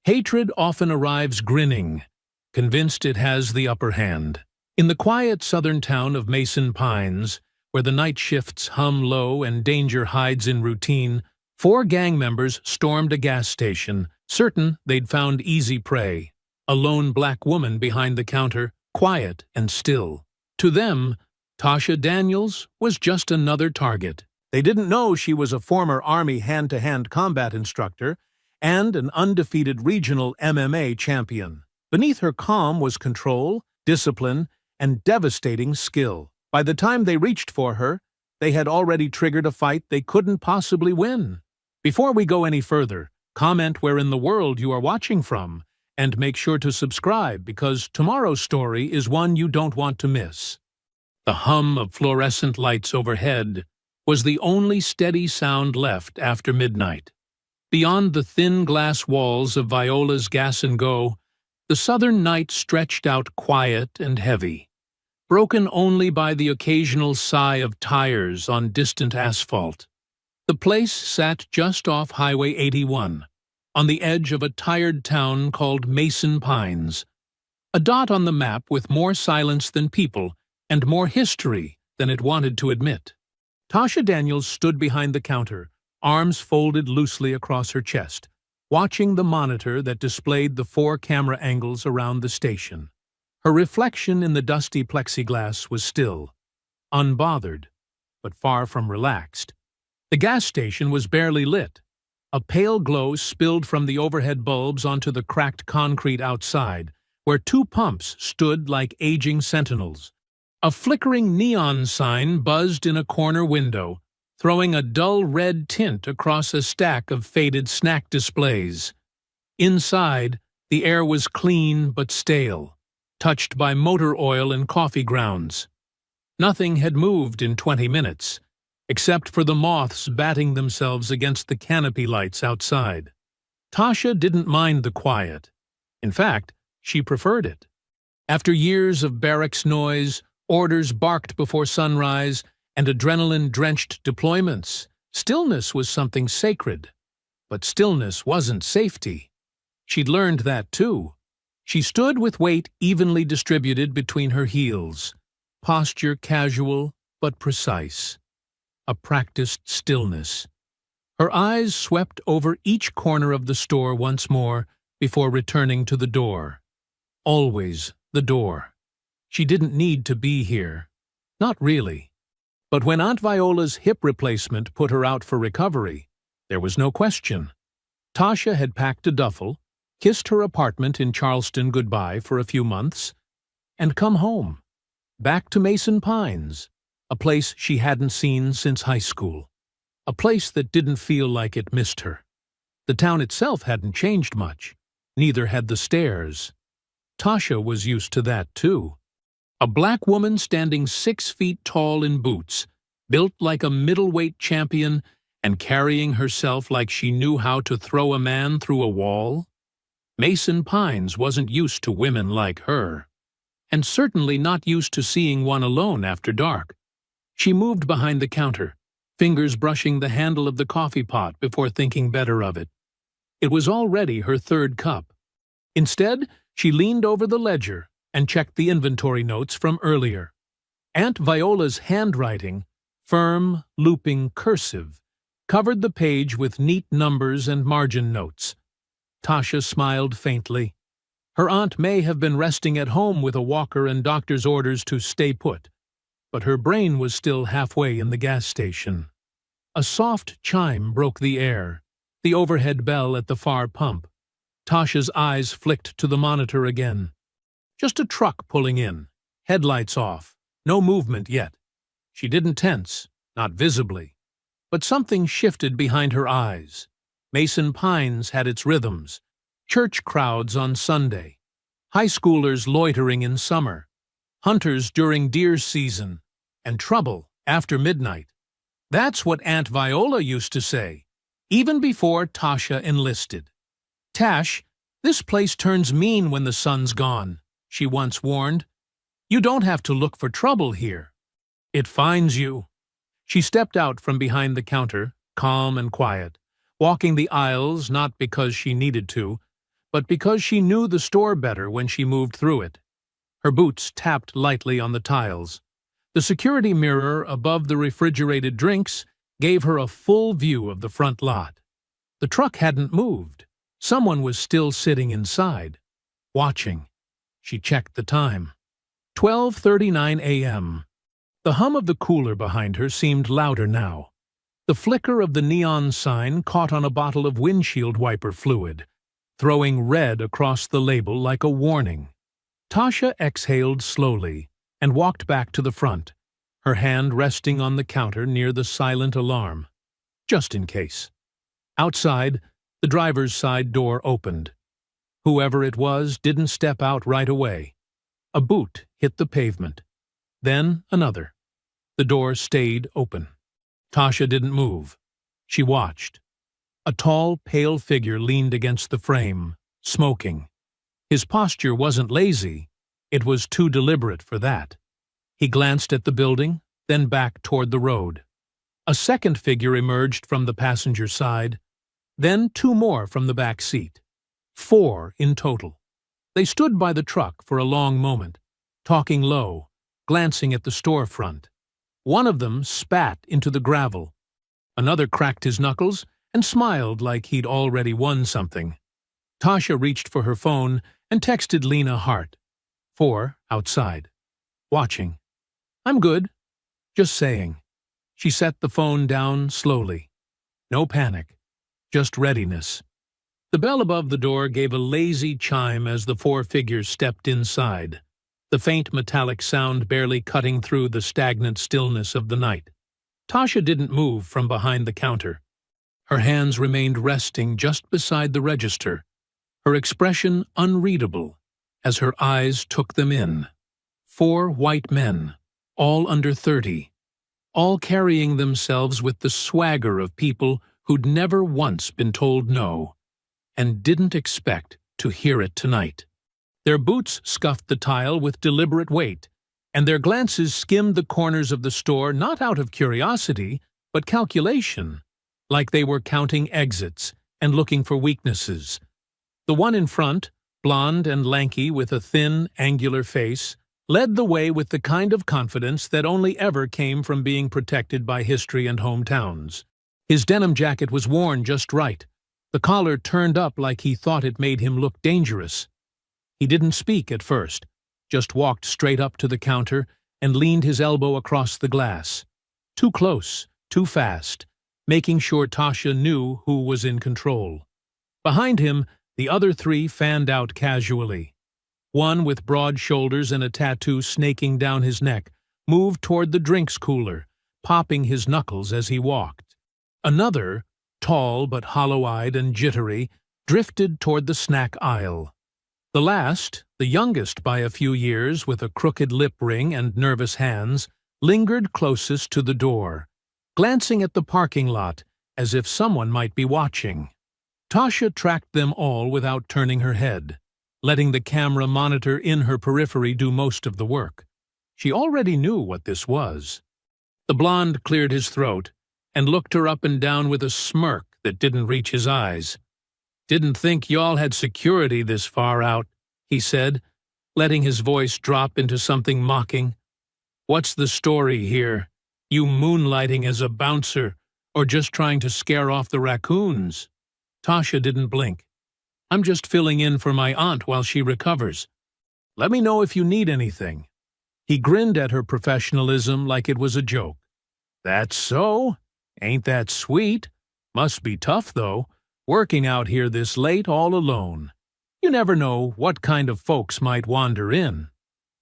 Hatred often arrives grinning, convinced it has the upper hand. In the quiet southern town of Mason Pines, where the night shifts hum low and danger hides in routine, 4 gang members stormed a gas station, certain they'd found easy prey. A lone black woman behind the counter, quiet and still. To them, Tasha Daniels was just another target. They didn't know she was a former Army hand-to-hand combat instructor and an undefeated regional MMA champion. Beneath her calm was control, discipline, and devastating skill. By the time they reached for her, they had already triggered a fight they couldn't possibly win. Before we go any further, comment where in the world you are watching from, and make sure to subscribe because tomorrow's story is one you don't want to miss. The hum of fluorescent lights overhead was the only steady sound left after midnight. Beyond the thin glass walls of Viola's Gas and Go, the southern night stretched out quiet and heavy, broken only by the occasional sigh of tires on distant asphalt. The place sat just off Highway 81, on the edge of a tired town called Mason Pines, a dot on the map with more silence than people and more history than it wanted to admit. Tasha Daniels stood behind the counter, arms folded loosely across her chest, watching the monitor that displayed the 4 camera angles around the station. Her reflection in the dusty plexiglass was still, unbothered, but far from relaxed. The gas station was barely lit. A pale glow spilled from the overhead bulbs onto the cracked concrete outside, where 2 pumps stood like aging sentinels. A flickering neon sign buzzed in a corner window, throwing a dull red tint across a stack of faded snack displays. Inside, the air was clean but stale, touched by motor oil and coffee grounds. Nothing had moved in 20 minutes, except for the moths batting themselves against the canopy lights outside. Tasha didn't mind the quiet. In fact, she preferred it. After years of barracks noise, orders barked before sunrise, and adrenaline-drenched deployments, stillness was something sacred. But stillness wasn't safety. She'd learned that too. She stood with weight evenly distributed between her heels, posture casual but precise. A practiced stillness. Her eyes swept over each corner of the store once more before returning to the door. Always the door. She didn't need to be here. Not really. But when Aunt Viola's hip replacement put her out for recovery, there was no question. Tasha had packed a duffel, kissed her apartment in Charleston goodbye for a few months, and come home. Back to Mason Pines. A place she hadn't seen since high school. A place that didn't feel like it missed her. The town itself hadn't changed much. Neither had the stairs. Tasha was used to that too. A black woman standing 6 feet tall in boots, built like a middleweight champion and carrying herself like she knew how to throw a man through a wall. Mason Pines wasn't used to women like her, and certainly not used to seeing one alone after dark. She moved behind the counter, fingers brushing the handle of the coffee pot before thinking better of it. It was already her 3rd cup. Instead, she leaned over the ledger and checked the inventory notes from earlier. Aunt Viola's handwriting, firm, looping, cursive, covered the page with neat numbers and margin notes. Tasha smiled faintly. Her aunt may have been resting at home with a walker and doctor's orders to stay put, but her brain was still halfway in the gas station. A soft chime broke the air, the overhead bell at the far pump. Tasha's eyes flicked to the monitor again. Just a truck pulling in, headlights off, no movement yet. She didn't tense, not visibly, but something shifted behind her eyes. Mason Pines had its rhythms, church crowds on Sunday, high schoolers loitering in summer, hunters during deer season, and trouble after midnight. That's what Aunt Viola used to say, even before Tasha enlisted. "Tash, this place turns mean when the sun's gone," she once warned. "You don't have to look for trouble here. It finds you." She stepped out from behind the counter, calm and quiet, walking the aisles not because she needed to, but because she knew the store better when she moved through it. Her boots tapped lightly on the tiles. The security mirror above the refrigerated drinks gave her a full view of the front lot. The truck hadn't moved. Someone was still sitting inside, watching. She checked the time. 12:39 a.m. The hum of the cooler behind her seemed louder now. The flicker of the neon sign caught on a bottle of windshield wiper fluid, throwing red across the label like a warning. Tasha exhaled slowly and walked back to the front, her hand resting on the counter near the silent alarm, just in case. Outside, the driver's side door opened. Whoever it was didn't step out right away. A boot hit the pavement. Then another. The door stayed open. Tasha didn't move. She watched. A tall, pale figure leaned against the frame, smoking. His posture wasn't lazy. It was too deliberate for that. He glanced at the building, then back toward the road. A second figure emerged from the passenger side, then two more from the back seat. 4 in total. They stood by the truck for a long moment, talking low, glancing at the storefront. One of them spat into the gravel. Another cracked his knuckles and smiled like he'd already won something. Tasha reached for her phone and texted Lena Hart. 4 outside. Watching. I'm good. Just saying. She set the phone down slowly. No panic. Just readiness. The bell above the door gave a lazy chime as the 4 figures stepped inside, the faint metallic sound barely cutting through the stagnant stillness of the night. Tasha didn't move from behind the counter. Her hands remained resting just beside the register, her expression unreadable as her eyes took them in. 4 white men, all under 30, all carrying themselves with the swagger of people who'd never once been told no, and didn't expect to hear it tonight. Their boots scuffed the tile with deliberate weight, and their glances skimmed the corners of the store not out of curiosity, but calculation, like they were counting exits and looking for weaknesses. The one in front, blonde and lanky with a thin, angular face, led the way with the kind of confidence that only ever came from being protected by history and hometowns. His denim jacket was worn just right, the collar turned up like he thought it made him look dangerous. He didn't speak at first, just walked straight up to the counter and leaned his elbow across the glass. Too close, too fast, making sure Tasha knew who was in control. Behind him, the other 3 fanned out casually. One with broad shoulders and a tattoo snaking down his neck moved toward the drinks cooler, popping his knuckles as he walked. Another, tall but hollow-eyed and jittery, drifted toward the snack aisle. The last, the youngest by a few years with a crooked lip ring and nervous hands, lingered closest to the door, glancing at the parking lot as if someone might be watching. Tasha tracked them all without turning her head, letting the camera monitor in her periphery do most of the work. She already knew what this was. The blonde cleared his throat and looked her up and down with a smirk that didn't reach his eyes. "Didn't think y'all had security this far out," he said, letting his voice drop into something mocking. "What's the story here? You moonlighting as a bouncer, or just trying to scare off the raccoons?" Tasha didn't blink. "I'm just filling in for my aunt while she recovers. Let me know if you need anything." He grinned at her professionalism like it was a joke. "That's so? Ain't that sweet? Must be tough, though, working out here this late all alone. You never know what kind of folks might wander in."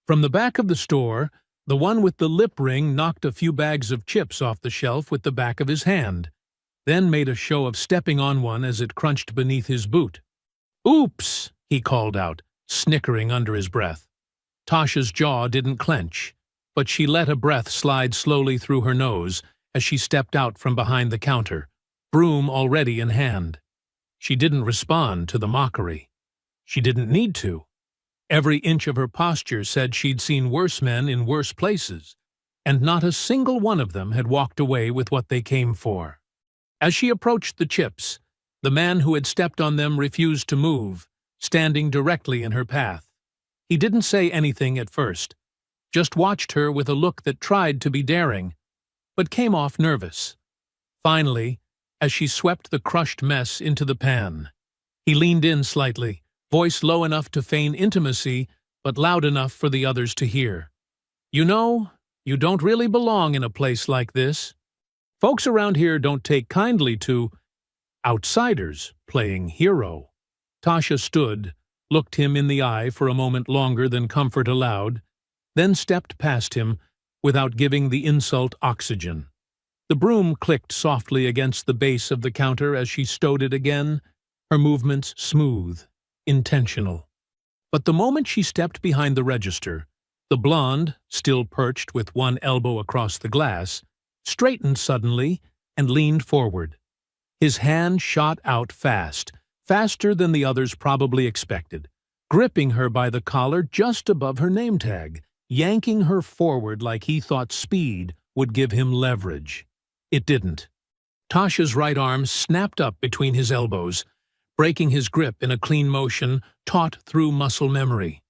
From the back of the store, the one with the lip ring knocked a few bags of chips off the shelf with the back of his hand, then made a show of stepping on one as it crunched beneath his boot. "Oops!" he called out, snickering under his breath. Tasha's jaw didn't clench, but she let a breath slide slowly through her nose as she stepped out from behind the counter, broom already in hand. She didn't respond to the mockery. She didn't need to. Every inch of her posture said she'd seen worse men in worse places, and not a single one of them had walked away with what they came for. As she approached the chips, the man who had stepped on them refused to move, standing directly in her path. He didn't say anything at first, just watched her with a look that tried to be daring, but came off nervous. Finally, as she swept the crushed mess into the pan, he leaned in slightly, voice low enough to feign intimacy, but loud enough for the others to hear. "You know, you don't really belong in a place like this. Folks around here don't take kindly to outsiders playing hero." Tasha stood, looked him in the eye for a moment longer than comfort allowed, then stepped past him without giving the insult oxygen. The broom clicked softly against the base of the counter as she stowed it again, her movements smooth, intentional. But the moment she stepped behind the register, the blonde, still perched with one elbow across the glass, straightened suddenly and leaned forward. His hand shot out fast, faster than the others probably expected, gripping her by the collar just above her name tag, yanking her forward like he thought speed would give him leverage. It didn't. Tasha's right arm snapped up between his elbows, breaking his grip in a clean motion taught through muscle memory.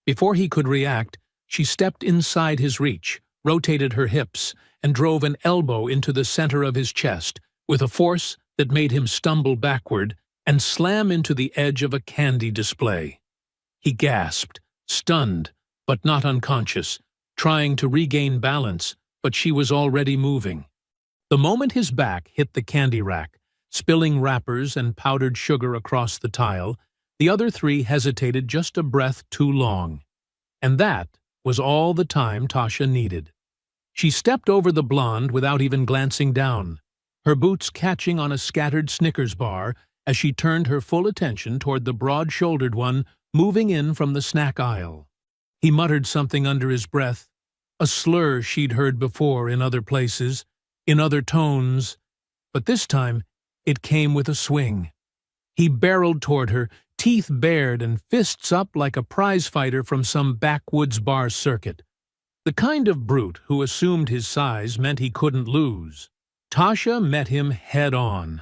Before he could react, she stepped inside his reach, rotated her hips, and drove an elbow into the center of his chest with a force that made him stumble backward and slam into the edge of a candy display. He gasped, stunned, but not unconscious, trying to regain balance, but she was already moving. The moment his back hit the candy rack, spilling wrappers and powdered sugar across the tile, the other three hesitated just a breath too long. And that was all the time Tasha needed. She stepped over the blonde without even glancing down, her boots catching on a scattered Snickers bar as she turned her full attention toward the broad-shouldered one moving in from the snack aisle. He muttered something under his breath, a slur she'd heard before in other places, in other tones, but this time it came with a swing. He barreled toward her, teeth bared and fists up like a prizefighter from some backwoods bar circuit. The kind of brute who assumed his size meant he couldn't lose. Tasha met him head-on.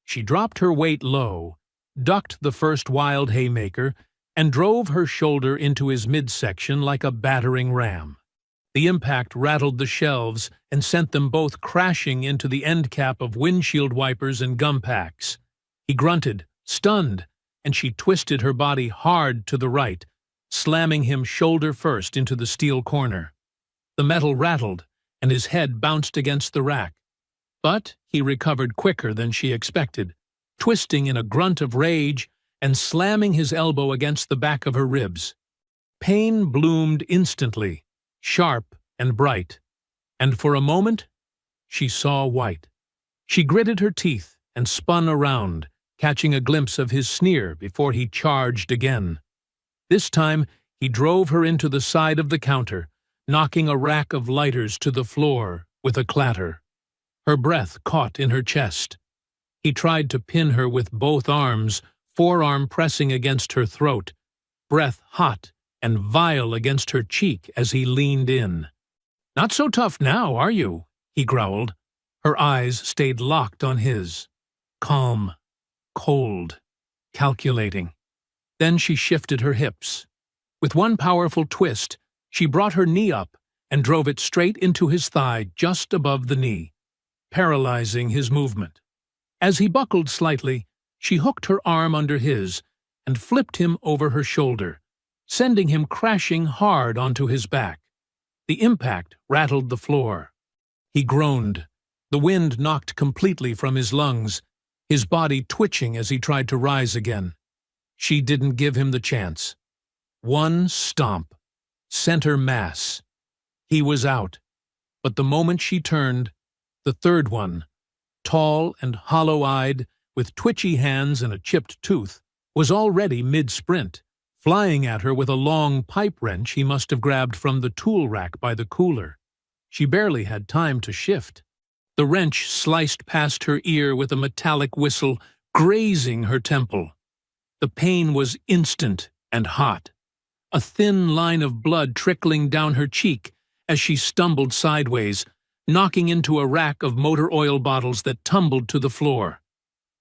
She dropped her weight low, ducked the first wild haymaker, and drove her shoulder into his midsection like a battering ram. The impact rattled the shelves and sent them both crashing into the end cap of windshield wipers and gum packs. He grunted, stunned, and she twisted her body hard to the right, slamming him shoulder first into the steel corner. The metal rattled, and his head bounced against the rack. But he recovered quicker than she expected, twisting in a grunt of rage and slamming his elbow against the back of her ribs. Pain bloomed instantly, sharp and bright, and for a moment she saw white. She gritted her teeth and spun around, catching a glimpse of his sneer before he charged again. This time he drove her into the side of the counter, knocking a rack of lighters to the floor with a clatter. Her breath caught in her chest. He tried to pin her with both arms, forearm pressing against her throat, breath hot and vile against her cheek as he leaned in. "Not so tough now, are you?" he growled. Her eyes stayed locked on his. Calm, cold, calculating. Then she shifted her hips. With one powerful twist, she brought her knee up and drove it straight into his thigh just above the knee, paralyzing his movement. As he buckled slightly, she hooked her arm under his and flipped him over her shoulder, sending him crashing hard onto his back. The impact rattled the floor. He groaned, the wind knocked completely from his lungs, his body twitching as he tried to rise again. She didn't give him the chance. One stomp, center mass. He was out, but the moment she turned, the third one, tall and hollow-eyed, with twitchy hands and a chipped tooth, was already mid-sprint, flying at her with a long pipe wrench he must have grabbed from the tool rack by the cooler. She barely had time to shift. The wrench sliced past her ear with a metallic whistle, grazing her temple. The pain was instant and hot, a thin line of blood trickling down her cheek as she stumbled sideways, knocking into a rack of motor oil bottles that tumbled to the floor.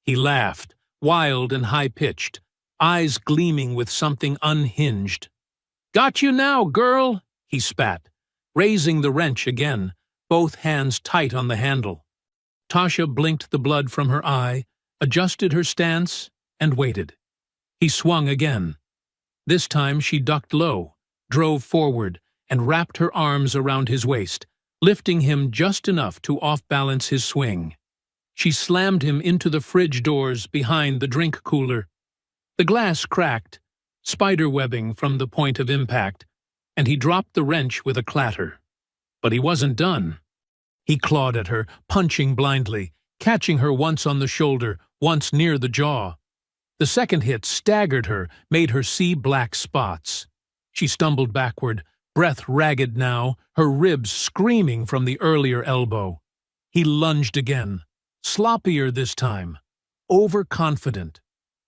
He laughed, wild and high-pitched, eyes gleaming with something unhinged. "Got you now, girl," he spat, raising the wrench again, both hands tight on the handle. Tasha blinked the blood from her eye, adjusted her stance, and waited. He swung again. This time she ducked low, drove forward, and wrapped her arms around his waist, lifting him just enough to off-balance his swing. She slammed him into the fridge doors behind the drink cooler. The glass cracked, spiderwebbing from the point of impact, and he dropped the wrench with a clatter. But he wasn't done. He clawed at her, punching blindly, catching her once on the shoulder, once near the jaw. The second hit staggered her, made her see black spots. She stumbled backward, breath ragged now, her ribs screaming from the earlier elbow. He lunged again, sloppier this time, overconfident.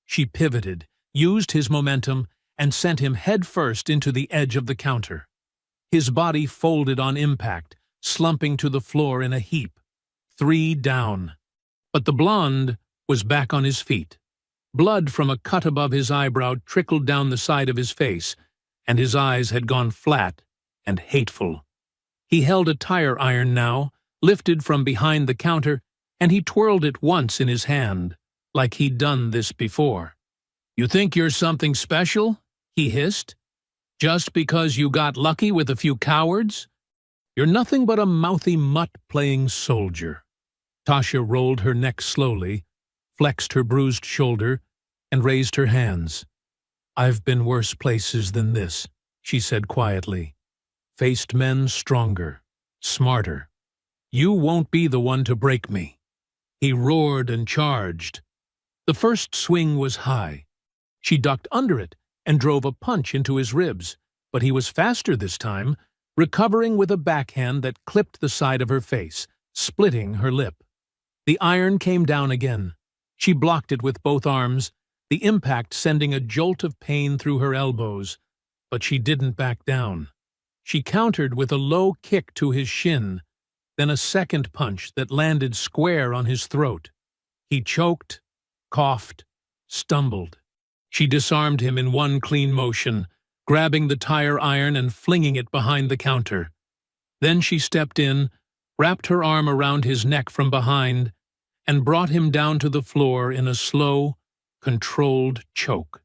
She pivoted, used his momentum, and sent him headfirst into the edge of the counter. His body folded on impact, slumping to the floor in a heap. 3 down. But the blonde was back on his feet. Blood from a cut above his eyebrow trickled down the side of his face, and his eyes had gone flat and hateful. He held a tire iron now, lifted from behind the counter, and he twirled it once in his hand, like he'd done this before. "You think you're something special?" he hissed. "Just because you got lucky with a few cowards? You're nothing but a mouthy mutt-playing soldier." Tasha rolled her neck slowly, flexed her bruised shoulder, and raised her hands. "I've been worse places than this," she said quietly. "Faced men stronger, smarter. You won't be the one to break me." He roared and charged. The first swing was high. She ducked under it and drove a punch into his ribs, but he was faster this time, recovering with a backhand that clipped the side of her face, splitting her lip. The iron came down again. She blocked it with both arms, the impact sending a jolt of pain through her elbows, but she didn't back down. She countered with a low kick to his shin, then a second punch that landed square on his throat. He choked, coughed, stumbled. She disarmed him in one clean motion, grabbing the tire iron and flinging it behind the counter. Then she stepped in, wrapped her arm around his neck from behind, and brought him down to the floor in a slow, controlled choke.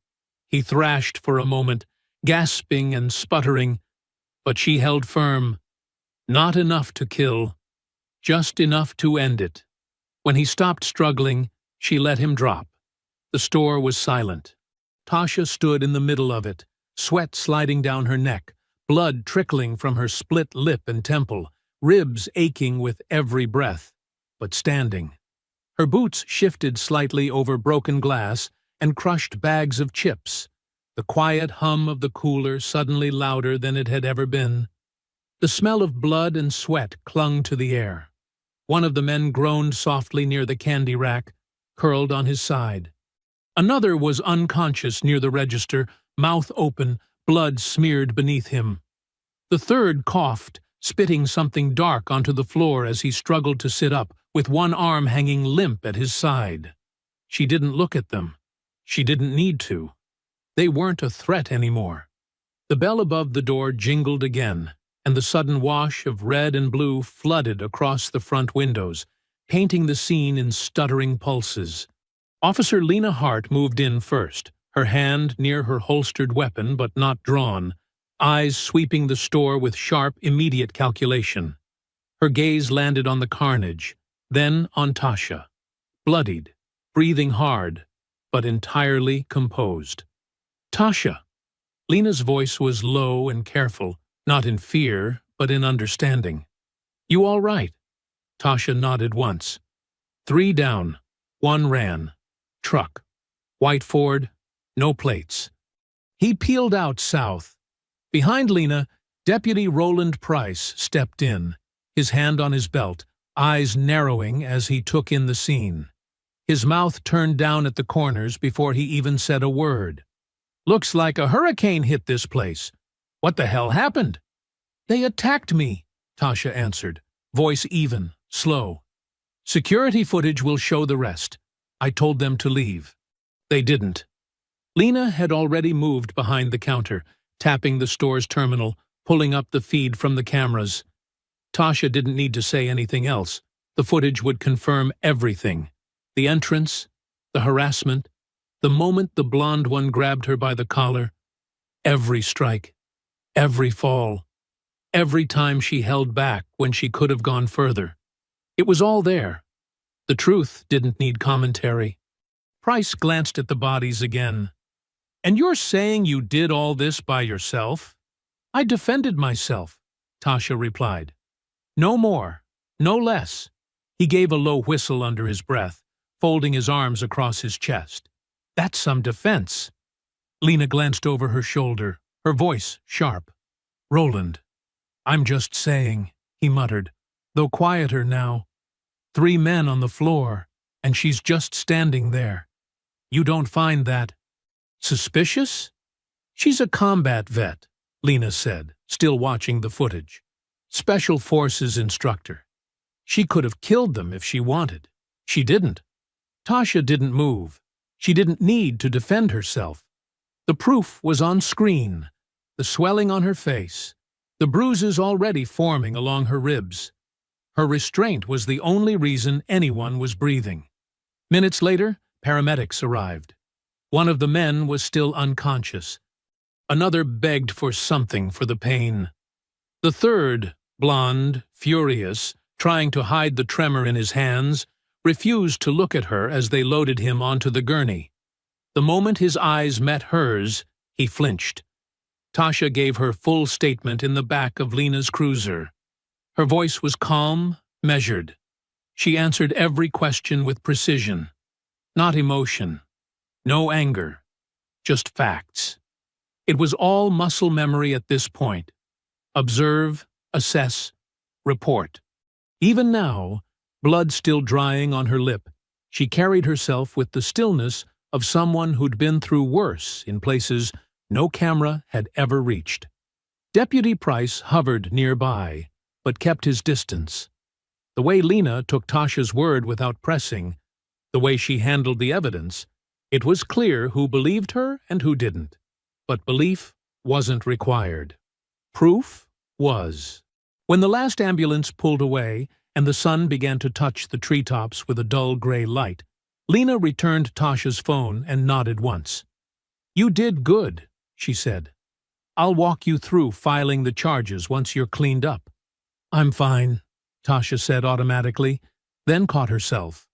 He thrashed for a moment, gasping and sputtering, but she held firm. Not enough to kill, just enough to end it. When he stopped struggling, she let him drop. The store was silent. Tasha stood in the middle of it, sweat sliding down her neck, blood trickling from her split lip and temple, ribs aching with every breath, but standing. Her boots shifted slightly over broken glass and crushed bags of chips, the quiet hum of the cooler suddenly louder than it had ever been. The smell of blood and sweat clung to the air. One of the men groaned softly near the candy rack, curled on his side. Another was unconscious near the register, mouth open, blood smeared beneath him. The third coughed, spitting something dark onto the floor as he struggled to sit up, with one arm hanging limp at his side. She didn't look at them. She didn't need to. They weren't a threat anymore. The bell above the door jingled again, and the sudden wash of red and blue flooded across the front windows, painting the scene in stuttering pulses. Officer Lena Hart moved in first, her hand near her holstered weapon but not drawn, eyes sweeping the store with sharp, immediate calculation. Her gaze landed on the carnage, then on Tasha, bloodied, breathing hard, but entirely composed. "Tasha!" Lena's voice was low and careful, not in fear, but in understanding. "You all right?" Tasha nodded once. 3 down, 1 ran. Truck. White Ford, no plates. He peeled out south. Behind Lena, Deputy Roland Price stepped in, his hand on his belt, eyes narrowing as he took in the scene. His mouth turned down at the corners before he even said a word. "Looks like a hurricane hit this place. What the hell happened?" "They attacked me," Tasha answered, voice even, slow. "Security footage will show the rest. I told them to leave. They didn't." Lena had already moved behind the counter, tapping the store's terminal, pulling up the feed from the cameras. Tasha didn't need to say anything else. The footage would confirm everything. The entrance, the harassment, the moment the blonde one grabbed her by the collar, every strike, every fall, every time she held back when she could have gone further. It was all there. The truth didn't need commentary. Price glanced at the bodies again. "And you're saying you did all this by yourself?" "I defended myself," Tasha replied. "No more, no less." He gave a low whistle under his breath, folding his arms across his chest. "That's some defense." Lena glanced over her shoulder, her voice sharp. "Roland, I'm just saying," he muttered, though quieter now. 3 men on the floor, and she's just standing there. You don't find that suspicious?" "She's a combat vet," Lena said, still watching the footage. "Special Forces instructor. She could have killed them if she wanted. She didn't." Tasha didn't move. She didn't need to defend herself. The proof was on screen, the swelling on her face, the bruises already forming along her ribs. Her restraint was the only reason anyone was breathing. Minutes later, paramedics arrived. One of the men was still unconscious. Another begged for something for the pain. The third, blonde, furious, trying to hide the tremor in his hands, refused to look at her as they loaded him onto the gurney. The moment his eyes met hers, he flinched. Tasha gave her full statement in the back of Lena's cruiser. Her voice was calm, measured. She answered every question with precision. Not emotion. No anger. Just facts. It was all muscle memory at this point. Observe, assess, report. Even now, blood still drying on her lip, she carried herself with the stillness of someone who'd been through worse in places no camera had ever reached. Deputy Price hovered nearby, but kept his distance. The way Lena took Tasha's word without pressing, the way she handled the evidence, it was clear who believed her and who didn't. But belief wasn't required. Proof was. When the last ambulance pulled away and the sun began to touch the treetops with a dull gray light, Lena returned Tasha's phone and nodded once. "You did good," she said. "I'll walk you through filing the charges once you're cleaned up." "I'm fine," Tasha said automatically, then caught herself.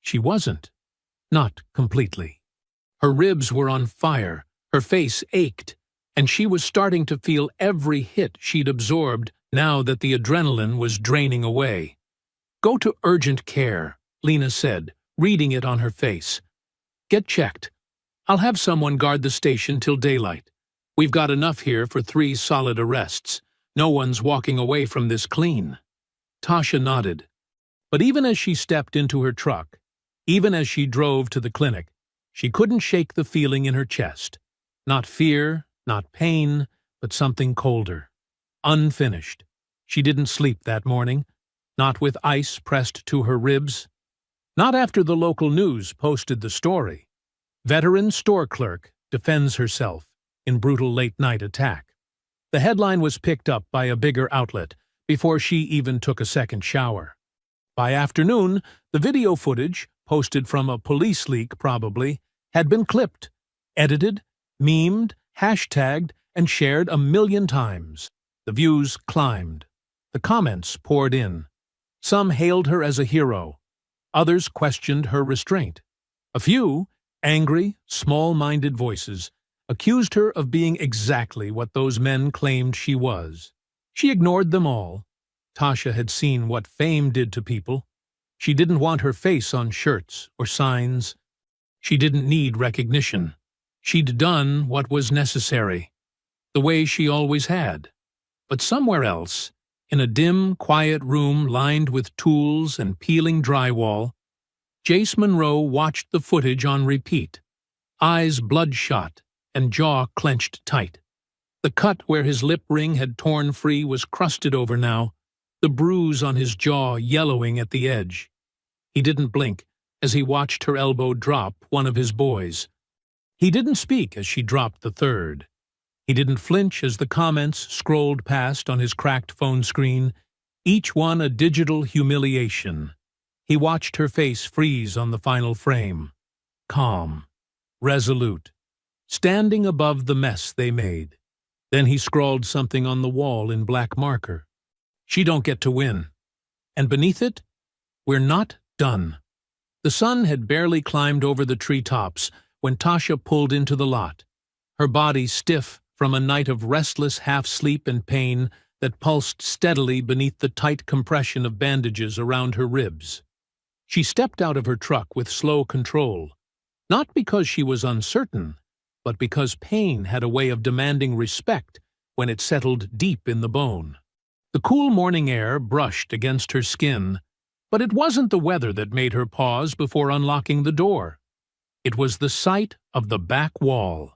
She wasn't. Not completely. Her ribs were on fire, her face ached, and she was starting to feel every hit she'd absorbed now that the adrenaline was draining away. "Go to urgent care," Lena said, reading it on her face. "Get checked. I'll have someone guard the station till daylight. We've got enough here for 3 solid arrests. No one's walking away from this clean." Tasha nodded. But even as she stepped into her truck, even as she drove to the clinic, she couldn't shake the feeling in her chest. Not fear, not pain, but something colder. Unfinished. She didn't sleep that morning, not with ice pressed to her ribs. Not after the local news posted the story. Veteran store clerk defends herself in brutal late-night attack. The headline was picked up by a bigger outlet before she even took a second shower. By afternoon, the video footage, posted from a police leak probably, had been clipped, edited, memed, hashtagged, and shared 1,000,000 times. The views climbed. The comments poured in. Some hailed her as a hero. Others questioned her restraint. A few, angry, small-minded voices, accused her of being exactly what those men claimed she was. She ignored them all. Tasha had seen what fame did to people. She didn't want her face on shirts or signs. She didn't need recognition. She'd done what was necessary, the way she always had. But somewhere else, in a dim, quiet room lined with tools and peeling drywall, Jace Monroe watched the footage on repeat, eyes bloodshot and jaw clenched tight. The cut where his lip ring had torn free was crusted over now, the bruise on his jaw yellowing at the edge. He didn't blink as he watched her elbow drop one of his boys. He didn't speak as she dropped the third. He didn't flinch as the comments scrolled past on his cracked phone screen, each one a digital humiliation. He watched her face freeze on the final frame. Calm, resolute, standing above the mess they made. Then he scrawled something on the wall in black marker. She don't get to win. And beneath it, we're not done. The sun had barely climbed over the treetops when Tasha pulled into the lot, her body stiff from a night of restless half-sleep and pain that pulsed steadily beneath the tight compression of bandages around her ribs. She stepped out of her truck with slow control, not because she was uncertain, but because pain had a way of demanding respect when it settled deep in the bone. The cool morning air brushed against her skin, but it wasn't the weather that made her pause before unlocking the door. It was the sight of the back wall.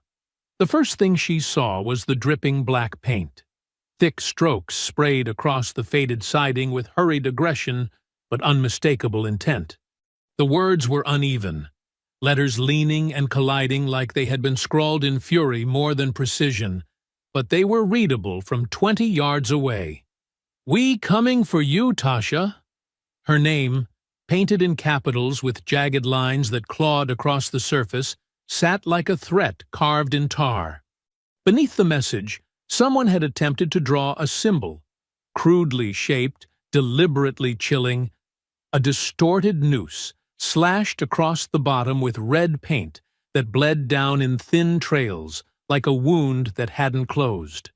The first thing she saw was the dripping black paint. Thick strokes sprayed across the faded siding with hurried aggression but unmistakable intent. The words were uneven, letters leaning and colliding like they had been scrawled in fury more than precision, but they were readable from 20 yards away. "We coming for you, Tasha." Her name, painted in capitals with jagged lines that clawed across the surface, sat like a threat carved in tar. Beneath the message, someone had attempted to draw a symbol, crudely shaped, deliberately chilling, a distorted noose, slashed across the bottom with red paint that bled down in thin trails like a wound that hadn't closed.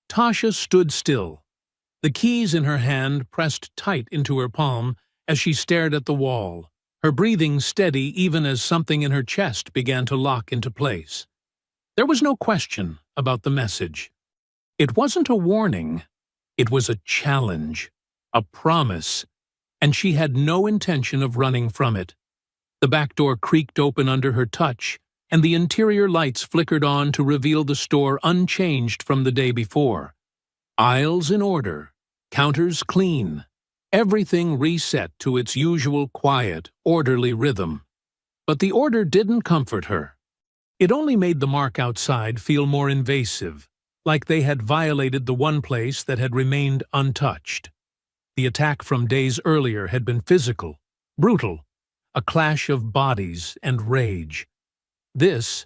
Tasha stood still, the keys in her hand pressed tight into her palm as she stared at the wall, her breathing steady even as something in her chest began to lock into place. There was no question about the message. It wasn't a warning. It was a challenge, a promise, and she had no intention of running from it. The back door creaked open under her touch, and the interior lights flickered on to reveal the store unchanged from the day before. Aisles in order, counters clean, everything reset to its usual quiet, orderly rhythm. But the order didn't comfort her. It only made the mark outside feel more invasive, like they had violated the one place that had remained untouched. The attack from days earlier had been physical, brutal, a clash of bodies and rage. This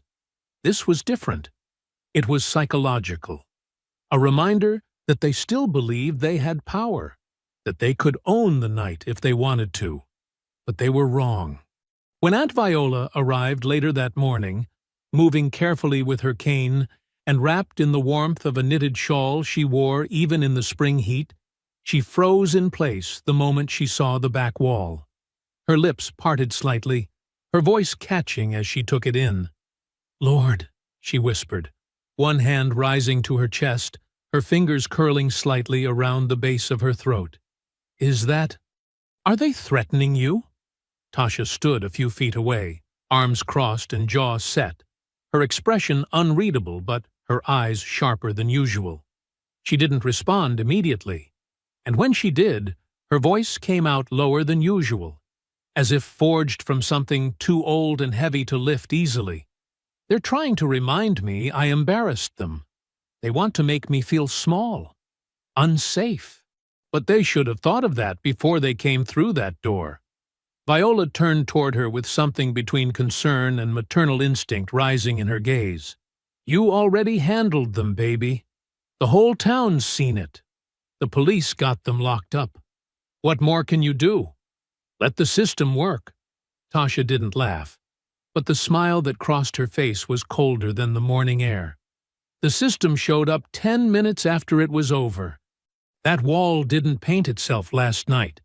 was different. It was psychological. A reminder that they still believed they had power, that they could own the night if they wanted to. But they were wrong. When Aunt Viola arrived later that morning, moving carefully with her cane and wrapped in the warmth of a knitted shawl she wore even in the spring heat, she froze in place the moment she saw the back wall. Her lips parted slightly, her voice catching as she took it in. "Lord," she whispered, one hand rising to her chest, her fingers curling slightly around the base of her throat. Are they threatening you?" Tasha stood a few feet away, arms crossed and jaw set, her expression unreadable but her eyes sharper than usual. She didn't respond immediately, and when she did, her voice came out lower than usual, as if forged from something too old and heavy to lift easily. "They're trying to remind me I embarrassed them. They want to make me feel small, unsafe. But they should have thought of that before they came through that door." Viola turned toward her with something between concern and maternal instinct rising in her gaze. "You already handled them, baby. The whole town's seen it. The police got them locked up. What more can you do? Let the system work." Tasha didn't laugh, but the smile that crossed her face was colder than the morning air. "The system showed up 10 minutes after it was over. That wall didn't paint itself last night,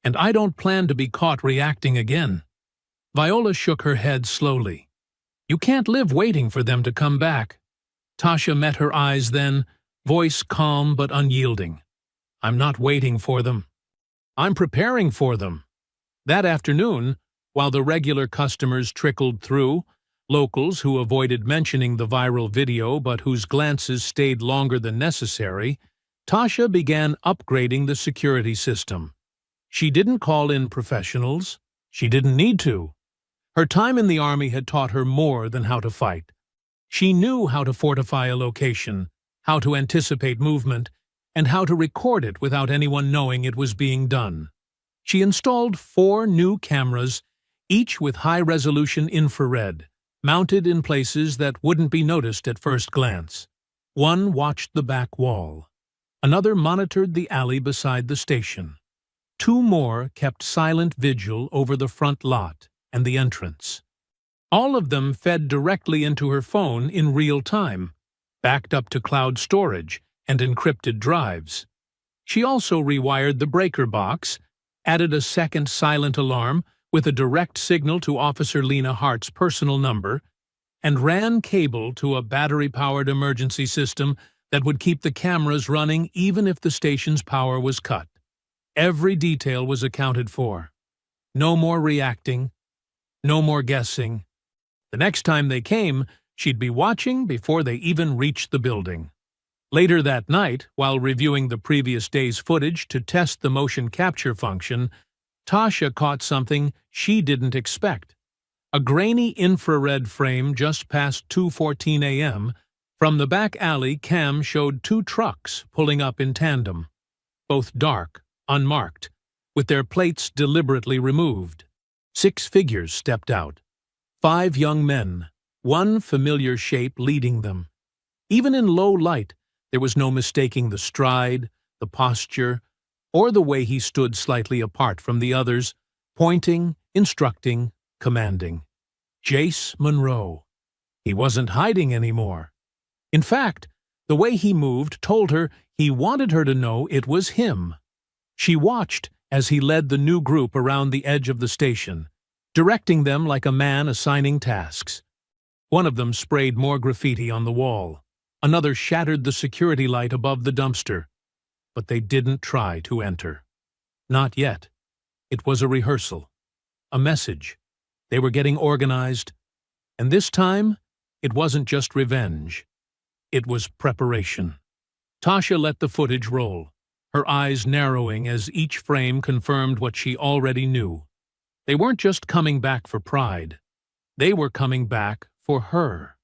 and I don't plan to be caught reacting again." Viola shook her head slowly. "You can't live waiting for them to come back." Tasha met her eyes then, voice calm but unyielding. "I'm not waiting for them. I'm preparing for them." That afternoon, while the regular customers trickled through, locals who avoided mentioning the viral video but whose glances stayed longer than necessary, Tasha began upgrading the security system. She didn't call in professionals. She didn't need to. Her time in the army had taught her more than how to fight. She knew how to fortify a location, how to anticipate movement, and how to record it without anyone knowing it was being done. She installed 4 new cameras, each with high-resolution infrared, mounted in places that wouldn't be noticed at first glance. One watched the back wall. Another monitored the alley beside the station. 2 more kept silent vigil over the front lot and the entrance. All of them fed directly into her phone in real time, backed up to cloud storage and encrypted drives. She also rewired the breaker box, added a second silent alarm with a direct signal to Officer Lena Hart's personal number, and ran cable to a battery-powered emergency system that would keep the cameras running even if the station's power was cut. Every detail was accounted for. No more reacting, no more guessing. The next time they came, she'd be watching before they even reached the building. Later that night, while reviewing the previous day's footage to test the motion capture function, Tasha caught something she didn't expect. A grainy infrared frame just past 2:14 a.m. From the back alley, cam showed 2 trucks pulling up in tandem, both dark, unmarked, with their plates deliberately removed. 6 figures stepped out. 5 young men, one familiar shape leading them. Even in low light, there was no mistaking the stride, the posture, or the way he stood slightly apart from the others, pointing, instructing, commanding. Jace Monroe. He wasn't hiding anymore. In fact, the way he moved told her he wanted her to know it was him. She watched as he led the new group around the edge of the station, directing them like a man assigning tasks. One of them sprayed more graffiti on the wall. Another shattered the security light above the dumpster. But they didn't try to enter. Not yet. It was a rehearsal. A message. They were getting organized. And this time, it wasn't just revenge. It was preparation. Tasha let the footage roll, her eyes narrowing as each frame confirmed what she already knew. They weren't just coming back for pride. They were coming back for her.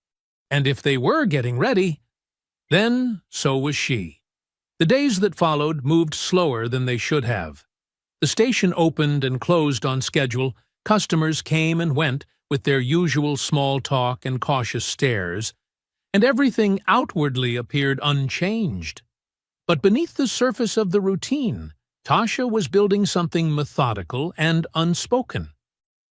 And if they were getting ready, then so was she. The days that followed moved slower than they should have. The station opened and closed on schedule. Customers came and went with their usual small talk and cautious stares, and everything outwardly appeared unchanged. But beneath the surface of the routine, Tasha was building something methodical and unspoken.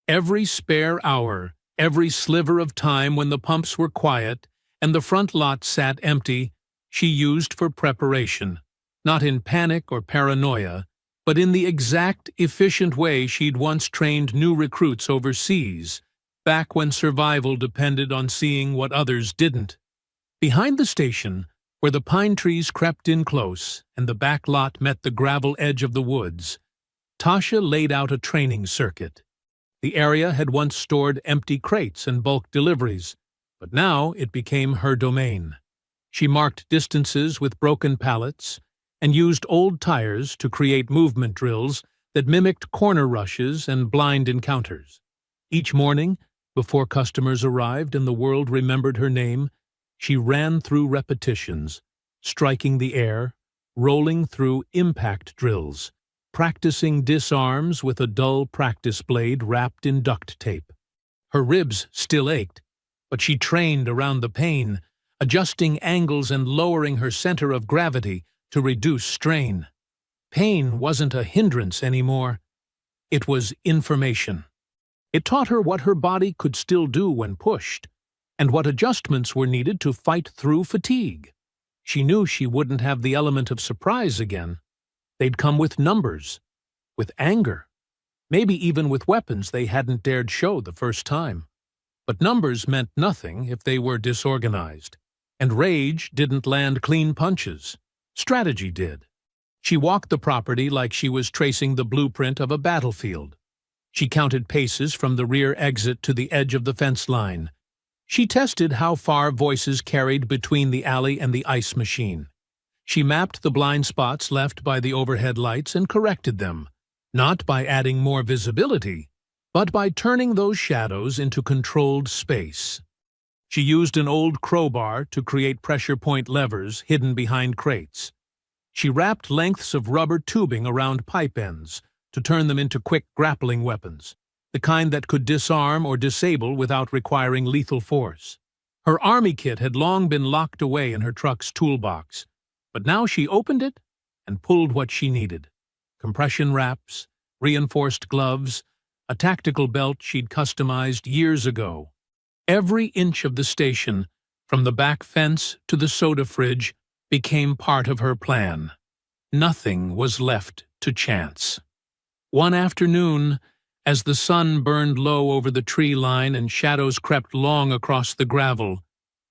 Every spare hour, every sliver of time when the pumps were quiet and the front lot sat empty, she used for preparation, not in panic or paranoia, but in the exact, efficient way she'd once trained new recruits overseas, back when survival depended on seeing what others didn't. Behind the station, where the pine trees crept in close and the back lot met the gravel edge of the woods, Tasha laid out a training circuit. The area had once stored empty crates and bulk deliveries, but now it became her domain. She marked distances with broken pallets and used old tires to create movement drills that mimicked corner rushes and blind encounters. Each morning, before customers arrived and the world remembered her name, she ran through repetitions, striking the air, rolling through impact drills, practicing disarms with a dull practice blade wrapped in duct tape. Her ribs still ached, but she trained around the pain, adjusting angles and lowering her center of gravity to reduce strain. Pain wasn't a hindrance anymore. It was information. It taught her what her body could still do when pushed, and what adjustments were needed to fight through fatigue. She knew she wouldn't have the element of surprise again. They'd come with numbers, with anger, maybe even with weapons they hadn't dared show the first time. But numbers meant nothing if they were disorganized, and rage didn't land clean punches. Strategy did. She walked the property like she was tracing the blueprint of a battlefield. She counted paces from the rear exit to the edge of the fence line. She tested how far voices carried between the alley and the ice machine. She mapped the blind spots left by the overhead lights and corrected them, not by adding more visibility, but by turning those shadows into controlled space. She used an old crowbar to create pressure point levers hidden behind crates. She wrapped lengths of rubber tubing around pipe ends to turn them into quick grappling weapons, the kind that could disarm or disable without requiring lethal force. Her army kit had long been locked away in her truck's toolbox, but now she opened it and pulled what she needed: compression wraps, reinforced gloves, a tactical belt she'd customized years ago. Every inch of the station, from the back fence to the soda fridge, became part of her plan. Nothing was left to chance. One afternoon, as the sun burned low over the tree line and shadows crept long across the gravel,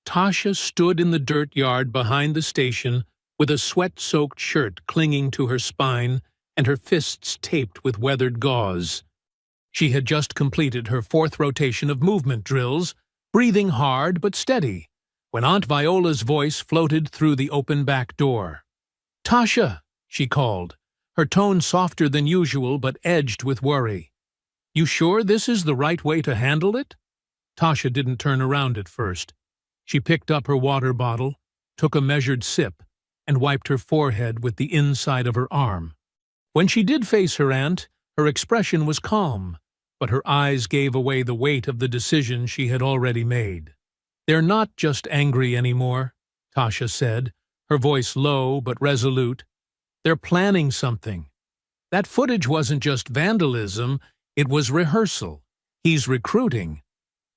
Tasha stood in the dirt yard behind the station with a sweat-soaked shirt clinging to her spine and her fists taped with weathered gauze. She had just completed her 4th rotation of movement drills, breathing hard but steady, when Aunt Viola's voice floated through the open back door. "Tasha," she called, her tone softer than usual but edged with worry. "You sure this is the right way to handle it?" Tasha didn't turn around at first. She picked up her water bottle, took a measured sip, and wiped her forehead with the inside of her arm. When she did face her aunt, her expression was calm, but her eyes gave away the weight of the decision she had already made. "They're not just angry anymore," Tasha said, her voice low but resolute. "They're planning something. That footage wasn't just vandalism, it was rehearsal. He's recruiting.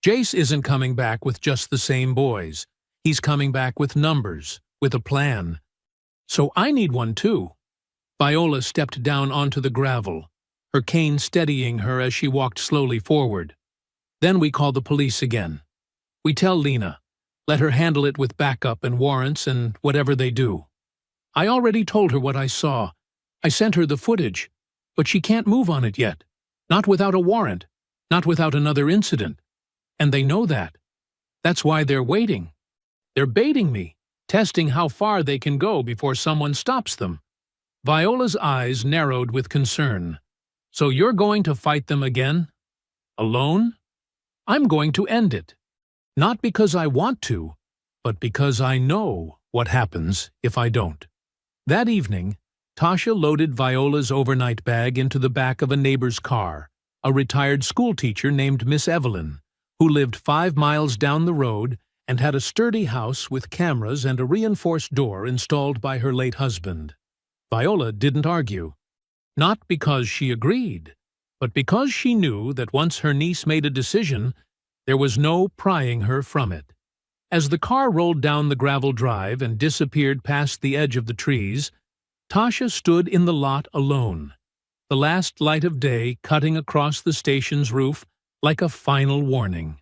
Jace isn't coming back with just the same boys. He's coming back with numbers, with a plan. So I need one too." Viola stepped down onto the gravel, her cane steadying her as she walked slowly forward. "Then we call the police again. We tell Lena. Let her handle it with backup and warrants and whatever they do. I already told her what I saw. I sent her the footage, but she can't move on it yet. Not without a warrant, not without another incident. And they know that. That's why they're waiting. They're baiting me, testing how far they can go before someone stops them." Viola's eyes narrowed with concern. "So you're going to fight them again? Alone?" "I'm going to end it. Not because I want to, but because I know what happens if I don't." That evening, Tasha loaded Viola's overnight bag into the back of a neighbor's car, a retired schoolteacher named Miss Evelyn, who lived 5 miles down the road and had a sturdy house with cameras and a reinforced door installed by her late husband. Viola didn't argue. Not because she agreed, but because she knew that once her niece made a decision, there was no prying her from it. As the car rolled down the gravel drive and disappeared past the edge of the trees, Tasha stood in the lot alone, the last light of day cutting across the station's roof like a final warning.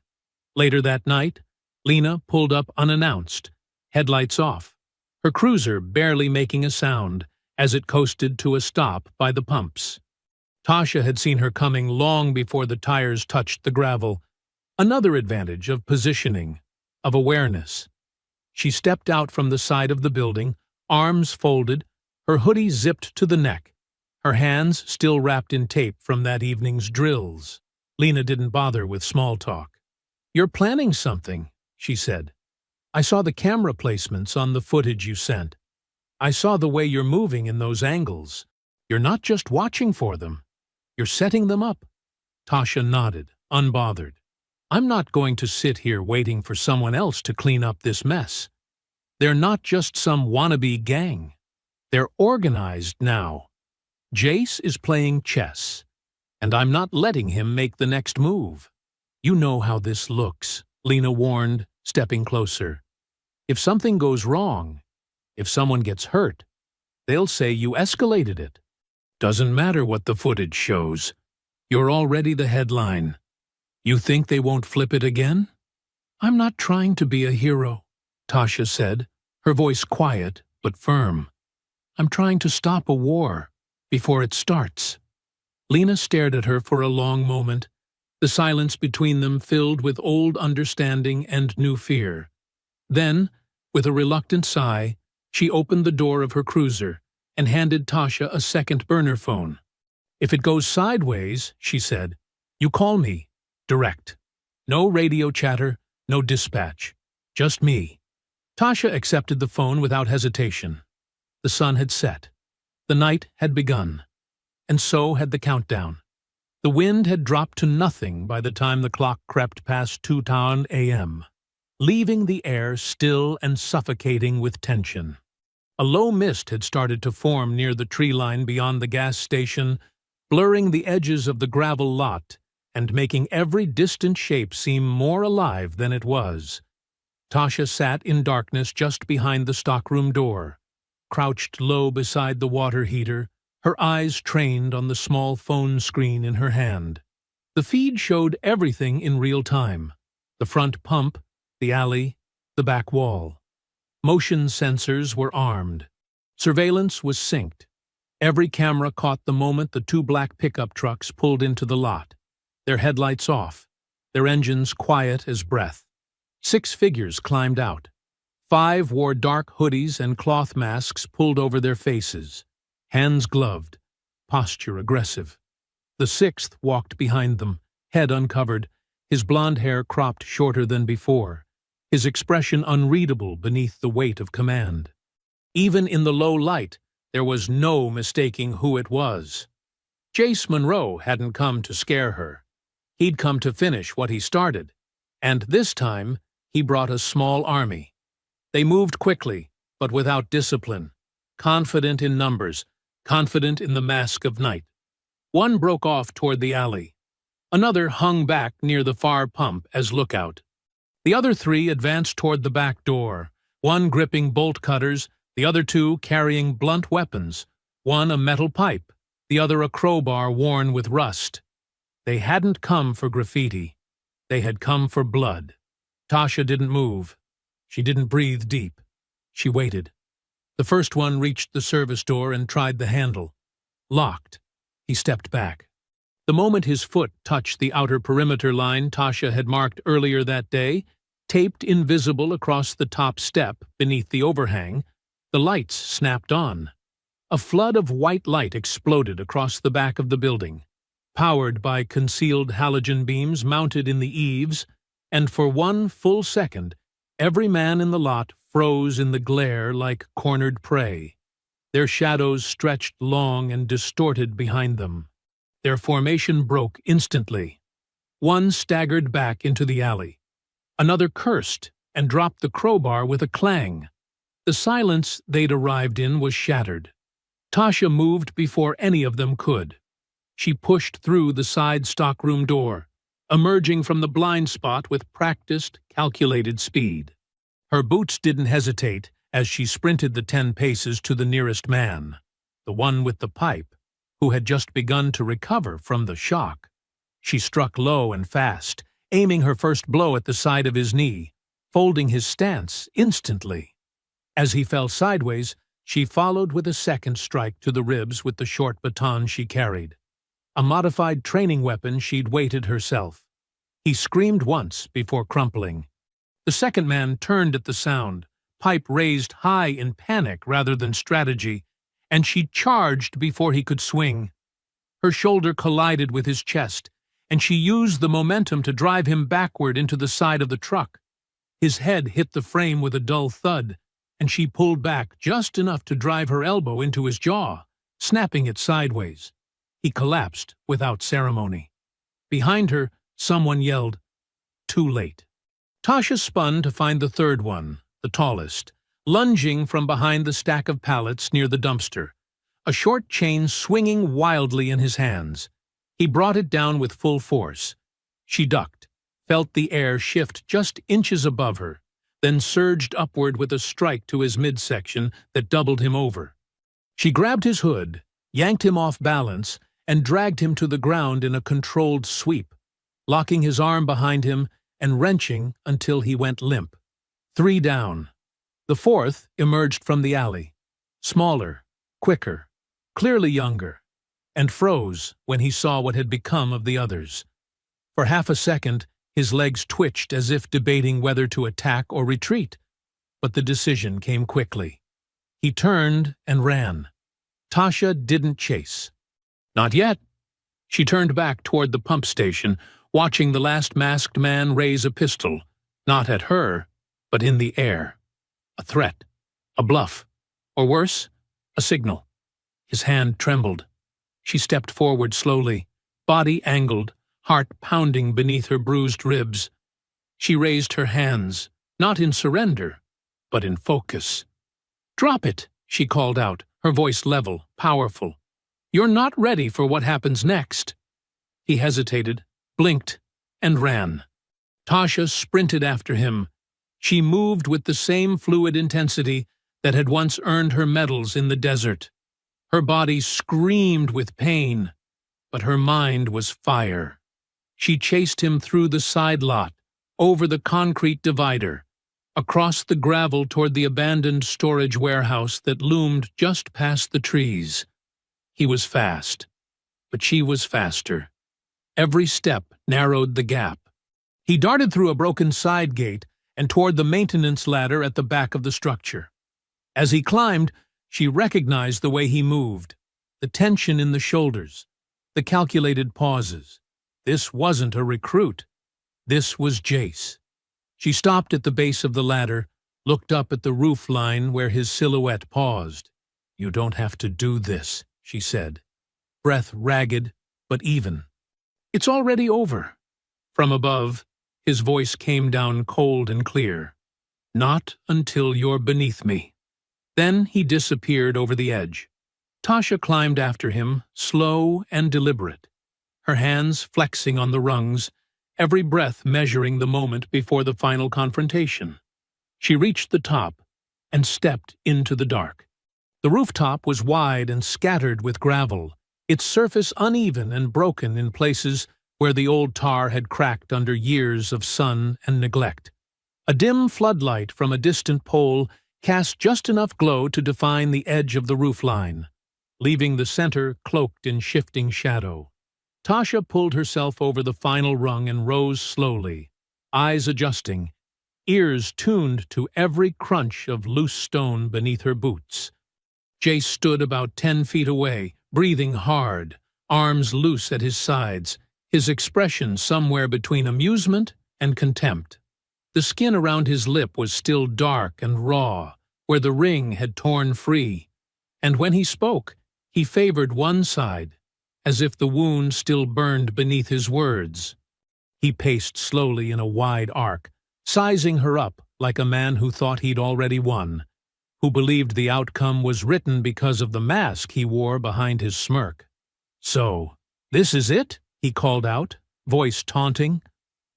Later that night, Lena pulled up unannounced, headlights off, her cruiser barely making a sound as it coasted to a stop by the pumps. Tasha had seen her coming long before the tires touched the gravel, another advantage of positioning, of awareness. She stepped out from the side of the building, arms folded, her hoodie zipped to the neck, her hands still wrapped in tape from that evening's drills. Lena didn't bother with small talk. "You're planning something," she said. "I saw the camera placements on the footage you sent. I saw the way you're moving in those angles. You're not just watching for them. You're setting them up." Tasha nodded, unbothered. "I'm not going to sit here waiting for someone else to clean up this mess. They're not just some wannabe gang. They're organized now. Jace is playing chess, and I'm not letting him make the next move. You know how this looks," Lena warned, stepping closer. "If something goes wrong, if someone gets hurt, they'll say you escalated it. Doesn't matter what the footage shows. You're already the headline. You think they won't flip it again?" "I'm not trying to be a hero," Tasha said, her voice quiet but firm. "I'm trying to stop a war before it starts." Lena stared at her for a long moment, the silence between them filled with old understanding and new fear. Then, with a reluctant sigh, she opened the door of her cruiser and handed Tasha a second burner phone. "If it goes sideways," she said, You call me. Direct. No radio chatter, no dispatch. Just me. Tasha accepted the phone without hesitation. The sun had set. The night had begun. And so had the countdown. The wind had dropped to nothing by the time the clock crept past 2 a.m., leaving the air still and suffocating with tension. A low mist had started to form near the tree line beyond the gas station, blurring the edges of the gravel lot and making every distant shape seem more alive than it was. Tasha sat in darkness just behind the stockroom door, crouched low beside the water heater, her eyes trained on the small phone screen in her hand. The feed showed everything in real time: the front pump, the alley, the back wall. Motion sensors were armed. Surveillance was synced. Every camera caught the moment the 2 black pickup trucks pulled into the lot, their headlights off, their engines quiet as breath. 6 figures climbed out. 5 wore dark hoodies and cloth masks pulled over their faces, hands gloved, posture aggressive. The 6th walked behind them, head uncovered, his blonde hair cropped shorter than before, his expression unreadable beneath the weight of command. Even in the low light, there was no mistaking who it was. Jace Monroe hadn't come to scare her. He'd come to finish what he started, and this time he brought a small army. They moved quickly, but without discipline, confident in numbers, confident in the mask of night. One broke off toward the alley. Another hung back near the far pump as lookout. The other 3 advanced toward the back door, one gripping bolt cutters, the other 2 carrying blunt weapons, one a metal pipe, the other a crowbar worn with rust. They hadn't come for graffiti. They had come for blood. Tasha didn't move. She didn't breathe deep. She waited. The first one reached the service door and tried the handle. Locked. He stepped back. The moment his foot touched the outer perimeter line Tasha had marked earlier that day, taped invisible across the top step beneath the overhang, the lights snapped on. A flood of white light exploded across the back of the building, powered by concealed halogen beams mounted in the eaves, and for 1 full second, every man in the lot froze in the glare like cornered prey. Their shadows stretched long and distorted behind them. Their formation broke instantly. One staggered back into the alley. Another cursed and dropped the crowbar with a clang. The silence they'd arrived in was shattered. Tasha moved before any of them could. She pushed through the side stockroom door, emerging from the blind spot with practiced, calculated speed. Her boots didn't hesitate as she sprinted the 10 paces to the nearest man, the one with the pipe, who had just begun to recover from the shock. She struck low and fast, aiming her first blow at the side of his knee, folding his stance instantly. As he fell sideways, she followed with a second strike to the ribs with the short baton she carried, a modified training weapon she'd weighted herself. He screamed once before crumpling. The second man turned at the sound, pipe raised high in panic rather than strategy, and she charged before he could swing. Her shoulder collided with his chest, and she used the momentum to drive him backward into the side of the truck. His head hit the frame with a dull thud, and she pulled back just enough to drive her elbow into his jaw, snapping it sideways. He collapsed without ceremony. Behind her, someone yelled, "Too late." Tasha spun to find the third one, the tallest, lunging from behind the stack of pallets near the dumpster, a short chain swinging wildly in his hands. He brought it down with full force. She ducked, felt the air shift just inches above her, then surged upward with a strike to his midsection that doubled him over. She grabbed his hood, yanked him off balance, and dragged him to the ground in a controlled sweep, locking his arm behind him and wrenching until he went limp. 3 down. The fourth emerged from the alley, smaller, quicker, clearly younger, and froze when he saw what had become of the others. For half a second, his legs twitched as if debating whether to attack or retreat, but the decision came quickly. He turned and ran. Tasha didn't chase. Not yet. She turned back toward the pump station, watching the last masked man raise a pistol, not at her, but in the air. A threat, a bluff, or worse, a signal. His hand trembled. She stepped forward slowly, body angled, heart pounding beneath her bruised ribs. She raised her hands, not in surrender, but in focus. "Drop it," she called out, her voice level, powerful. "You're not ready for what happens next." He hesitated, blinked, and ran. Tasha sprinted after him. She moved with the same fluid intensity that had once earned her medals in the desert. Her body screamed with pain, but her mind was fire. She chased him through the side lot, over the concrete divider, across the gravel toward the abandoned storage warehouse that loomed just past the trees. He was fast, but she was faster. Every step narrowed the gap. He darted through a broken side gate and toward the maintenance ladder at the back of the structure. As he climbed, she recognized the way he moved, the tension in the shoulders, the calculated pauses. This wasn't a recruit. This was Jace. She stopped at the base of the ladder, looked up at the roof line where his silhouette paused. "You don't have to do this," she said, breath ragged but even. "It's already over." From above, his voice came down cold and clear. "Not until you're beneath me." Then he disappeared over the edge. Tasha climbed after him, slow and deliberate, her hands flexing on the rungs, every breath measuring the moment before the final confrontation. She reached the top and stepped into the dark. The rooftop was wide and scattered with gravel, its surface uneven and broken in places where the old tar had cracked under years of sun and neglect. A dim floodlight from a distant pole cast just enough glow to define the edge of the roofline, leaving the center cloaked in shifting shadow. Tasha pulled herself over the final rung and rose slowly, eyes adjusting, ears tuned to every crunch of loose stone beneath her boots. Jace stood about 10 feet away, breathing hard, arms loose at his sides, his expression somewhere between amusement and contempt. The skin around his lip was still dark and raw, where the ring had torn free, and when he spoke, he favored one side, as if the wound still burned beneath his words. He paced slowly in a wide arc, sizing her up like a man who thought he'd already won, who believed the outcome was written because of the mask he wore behind his smirk. "So, this is it?" he called out, voice taunting.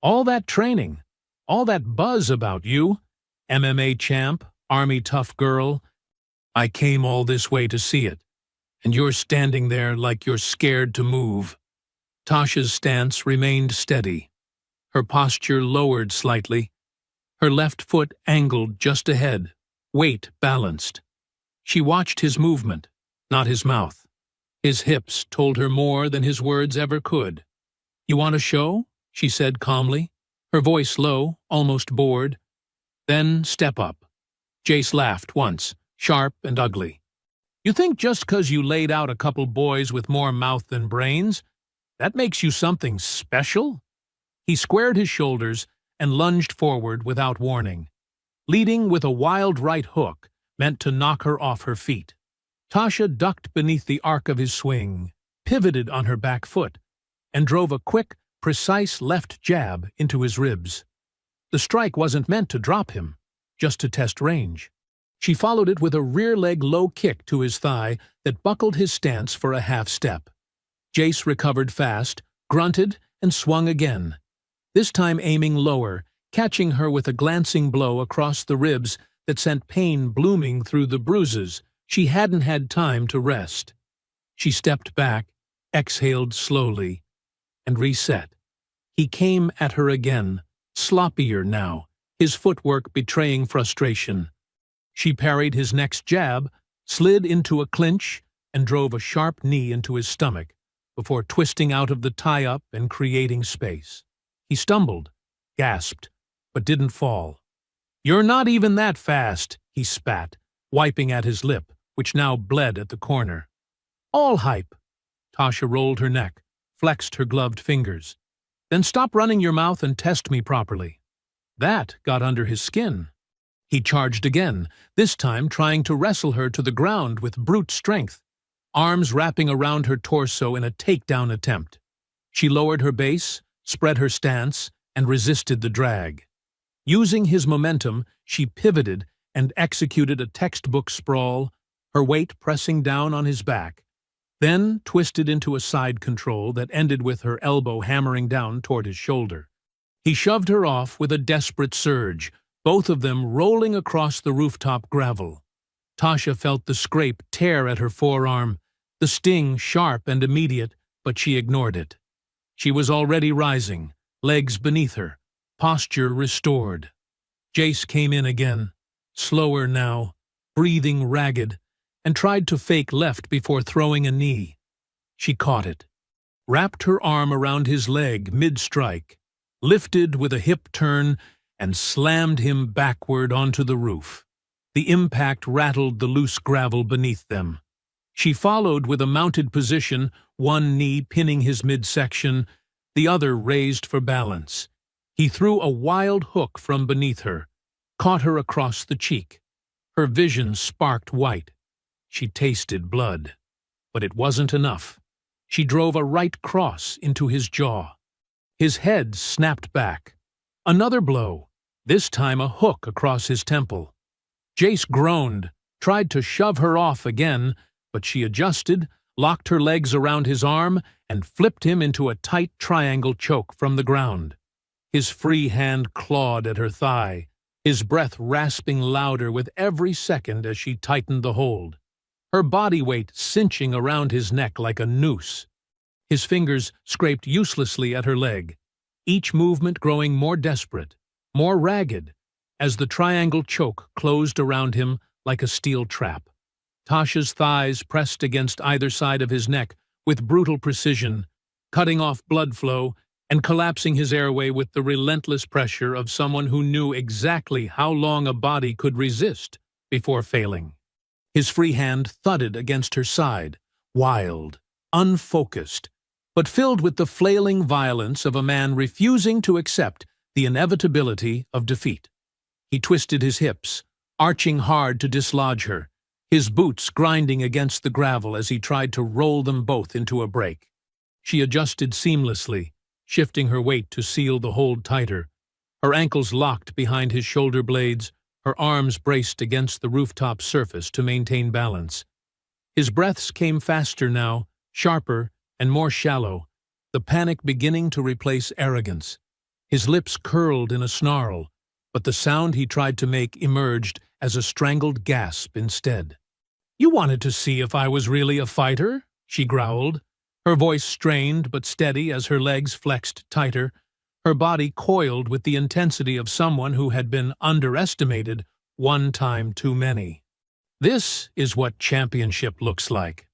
"All that training, all that buzz about you, MMA champ, Army tough girl. I came all this way to see it, and you're standing there like you're scared to move." Tasha's stance remained steady, her posture lowered slightly, her left foot angled just ahead, weight balanced. She watched his movement, not his mouth. His hips told her more than his words ever could. "You want a show?" she said calmly, her voice low, almost bored. "Then step up." Jace laughed once, sharp and ugly. "You think just 'cause you laid out a couple boys with more mouth than brains, that makes you something special?" He squared his shoulders and lunged forward without warning, leading with a wild right hook meant to knock her off her feet. Tasha ducked beneath the arc of his swing, pivoted on her back foot, and drove a quick, precise left jab into his ribs. The strike wasn't meant to drop him, just to test range. She followed it with a rear leg low kick to his thigh that buckled his stance for a half step. Jace recovered fast, grunted, and swung again, this time aiming lower, catching her with a glancing blow across the ribs that sent pain blooming through the bruises. She hadn't had time to rest. She stepped back, exhaled slowly, and reset. He came at her again, sloppier now, his footwork betraying frustration. She parried his next jab, slid into a clinch, and drove a sharp knee into his stomach, before twisting out of the tie-up and creating space. He stumbled, gasped, but didn't fall. "You're not even that fast," he spat, wiping at his lip, which now bled at the corner. "All hype." Tasha rolled her neck, flexed her gloved fingers. "Then stop running your mouth and test me properly." That got under his skin. He charged again, this time trying to wrestle her to the ground with brute strength, arms wrapping around her torso in a takedown attempt. She lowered her base, spread her stance, and resisted the drag. Using his momentum, she pivoted and executed a textbook sprawl, her weight pressing down on his back, then twisted into a side control that ended with her elbow hammering down toward his shoulder. He shoved her off with a desperate surge, both of them rolling across the rooftop gravel. Tasha felt the scrape tear at her forearm, the sting sharp and immediate, but she ignored it. She was already rising, legs beneath her, posture restored. Jace came in again, slower now, breathing ragged, and tried to fake left before throwing a knee. She caught it, wrapped her arm around his leg mid-strike, lifted with a hip turn, and slammed him backward onto the roof. The impact rattled the loose gravel beneath them. She followed with a mounted position, one knee pinning his midsection, the other raised for balance. He threw a wild hook from beneath her, caught her across the cheek. Her vision sparked white. She tasted blood. But it wasn't enough. She drove a right cross into his jaw. His head snapped back. Another blow, this time a hook across his temple. Jace groaned, tried to shove her off again, but she adjusted, locked her legs around his arm, and flipped him into a tight triangle choke from the ground. His free hand clawed at her thigh, his breath rasping louder with every second as she tightened the hold. Her body weight cinching around his neck like a noose. His fingers scraped uselessly at her leg, each movement growing more desperate, more ragged, as the triangle choke closed around him like a steel trap. Tasha's thighs pressed against either side of his neck with brutal precision, cutting off blood flow and collapsing his airway with the relentless pressure of someone who knew exactly how long a body could resist before failing. His free hand thudded against her side, wild, unfocused, but filled with the flailing violence of a man refusing to accept the inevitability of defeat. He twisted his hips, arching hard to dislodge her, his boots grinding against the gravel as he tried to roll them both into a break. She adjusted seamlessly, shifting her weight to seal the hold tighter, her ankles locked behind his shoulder blades, her arms braced against the rooftop surface to maintain balance. His breaths came faster now, sharper and more shallow, the panic beginning to replace arrogance. His lips curled in a snarl, but the sound he tried to make emerged as a strangled gasp instead. "You wanted to see if I was really a fighter?" she growled, her voice strained but steady as her legs flexed tighter, her body coiled with the intensity of someone who had been underestimated one time too many. This is what championship looks like.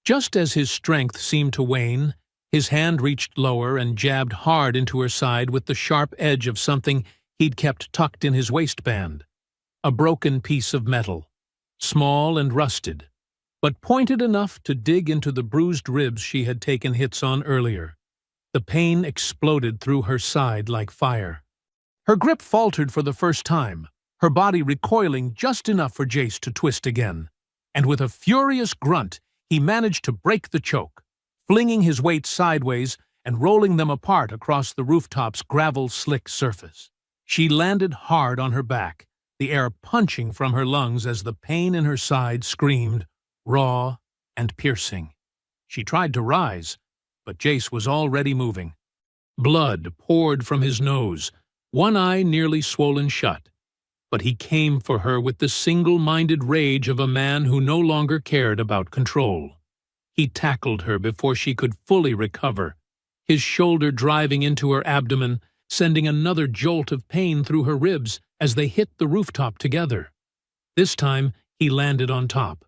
Just as his strength seemed to wane, his hand reached lower and jabbed hard into her side with the sharp edge of something he'd kept tucked in his waistband. A broken piece of metal, small and rusted, but pointed enough to dig into the bruised ribs she had taken hits on earlier. The pain exploded through her side like fire. Her grip faltered for the first time, her body recoiling just enough for Jace to twist again. And with a furious grunt, he managed to break the choke, flinging his weight sideways and rolling them apart across the rooftop's gravel-slick surface. She landed hard on her back, the air punching from her lungs as the pain in her side screamed, raw and piercing. She tried to rise, but Jace was already moving. Blood poured from his nose, one eye nearly swollen shut. But he came for her with the single-minded rage of a man who no longer cared about control. He tackled her before she could fully recover, his shoulder driving into her abdomen, sending another jolt of pain through her ribs as they hit the rooftop together. This time, he landed on top.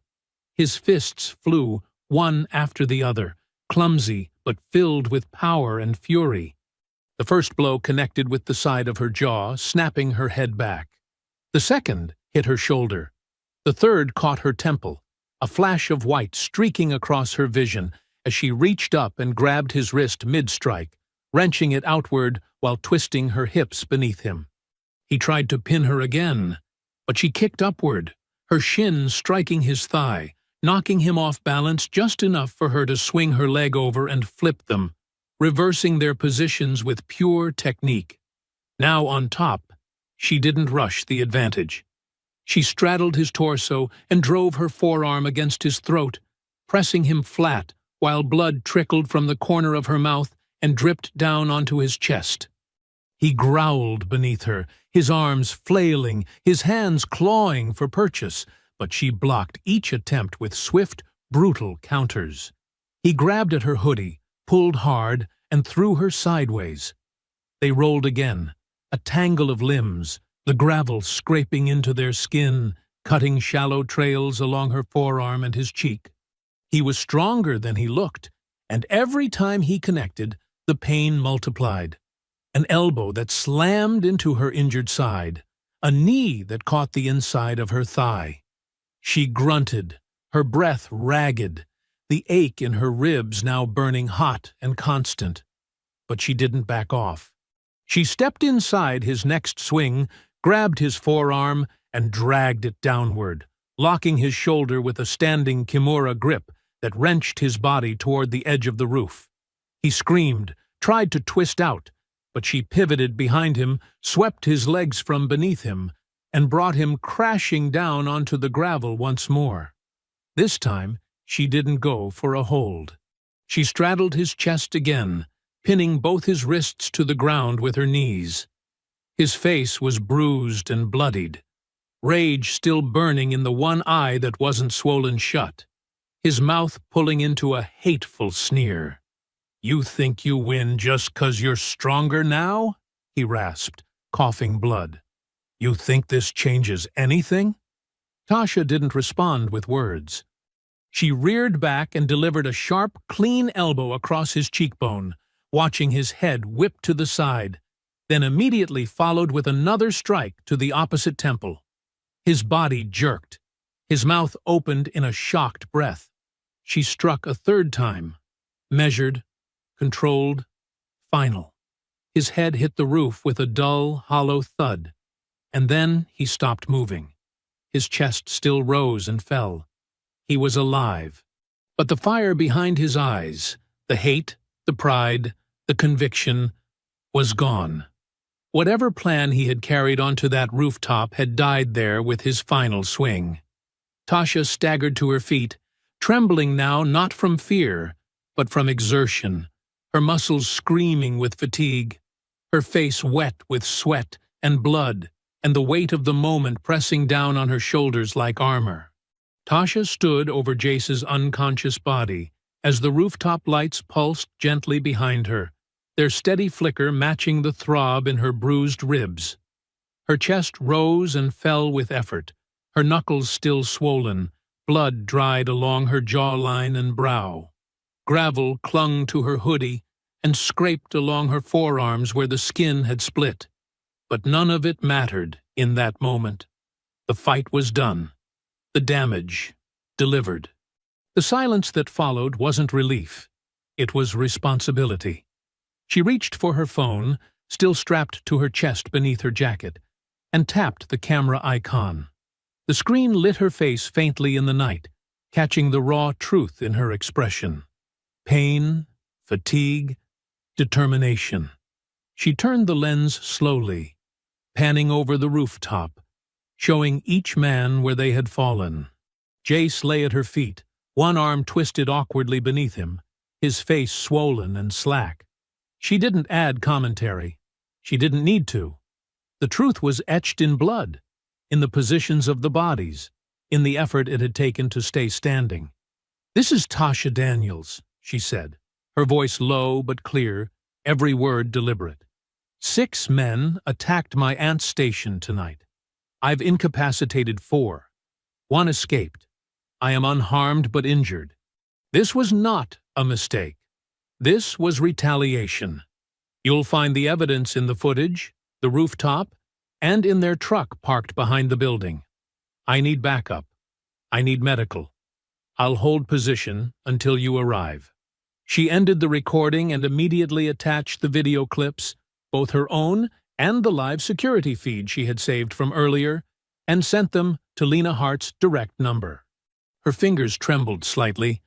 His fists flew, one after the other, clumsy but filled with power and fury. The first blow connected with the side of her jaw, snapping her head back. The second hit her shoulder. The third caught her temple, a flash of white streaking across her vision as she reached up and grabbed his wrist mid-strike, wrenching it outward while twisting her hips beneath him. He tried to pin her again, but she kicked upward, her shin striking his thigh, knocking him off balance just enough for her to swing her leg over and flip them, reversing their positions with pure technique. Now on top, she didn't rush the advantage. She straddled his torso and drove her forearm against his throat, pressing him flat while blood trickled from the corner of her mouth and dripped down onto his chest. He growled beneath her, his arms flailing, his hands clawing for purchase, but she blocked each attempt with swift, brutal counters. He grabbed at her hoodie, pulled hard, and threw her sideways. They rolled again, a tangle of limbs, the gravel scraping into their skin, cutting shallow trails along her forearm and his cheek. He was stronger than he looked, and every time he connected, the pain multiplied. An elbow that slammed into her injured side, a knee that caught the inside of her thigh. She grunted, her breath ragged, the ache in her ribs now burning hot and constant. But she didn't back off. She stepped inside his next swing, grabbed his forearm, and dragged it downward, locking his shoulder with a standing kimura grip that wrenched his body toward the edge of the roof. He screamed, tried to twist out, but she pivoted behind him, swept his legs from beneath him, and brought him crashing down onto the gravel once more. This time, she didn't go for a hold. She straddled his chest again, pinning both his wrists to the ground with her knees. His face was bruised and bloodied, rage still burning in the one eye that wasn't swollen shut, his mouth pulling into a hateful sneer. "You think you win just 'cause you're stronger now?" he rasped, coughing blood. "You think this changes anything?" Tasha didn't respond with words. She reared back and delivered a sharp, clean elbow across his cheekbone, watching his head whip to the side, then immediately followed with another strike to the opposite temple. His body jerked. His mouth opened in a shocked breath. She struck a third time, measured, controlled, final. His head hit the roof with a dull, hollow thud, and then he stopped moving. His chest still rose and fell. He was alive, but the fire behind his eyes, the hate, the pride, the conviction, was gone. Whatever plan he had carried onto that rooftop had died there with his final swing. Tasha staggered to her feet, trembling now not from fear, but from exertion, her muscles screaming with fatigue, her face wet with sweat and blood, and the weight of the moment pressing down on her shoulders like armor. Tasha stood over Jace's unconscious body as the rooftop lights pulsed gently behind her, their steady flicker matching the throb in her bruised ribs. Her chest rose and fell with effort, her knuckles still swollen, blood dried along her jawline and brow. Gravel clung to her hoodie and scraped along her forearms where the skin had split. But none of it mattered in that moment. The fight was done. The damage delivered. The silence that followed wasn't relief. It was responsibility. She reached for her phone, still strapped to her chest beneath her jacket, and tapped the camera icon. The screen lit her face faintly in the night, catching the raw truth in her expression. Pain, fatigue, determination. She turned the lens slowly, panning over the rooftop, showing each man where they had fallen. Jace lay at her feet, one arm twisted awkwardly beneath him, his face swollen and slack. She didn't add commentary. She didn't need to. The truth was etched in blood, in the positions of the bodies, in the effort it had taken to stay standing. "This is Tasha Daniels," she said, her voice low but clear, every word deliberate. 6 men attacked my aunt's station tonight. I've incapacitated 4. 1 escaped. I am unharmed but injured. This was not a mistake. This was retaliation. You'll find the evidence in the footage, the rooftop, and in their truck parked behind the building. I need backup. I need medical. I'll hold position until you arrive. She ended the recording and immediately attached the video clips, both her own and the live security feed she had saved from earlier, and sent them to Lena Hart's direct number. Her fingers trembled slightly,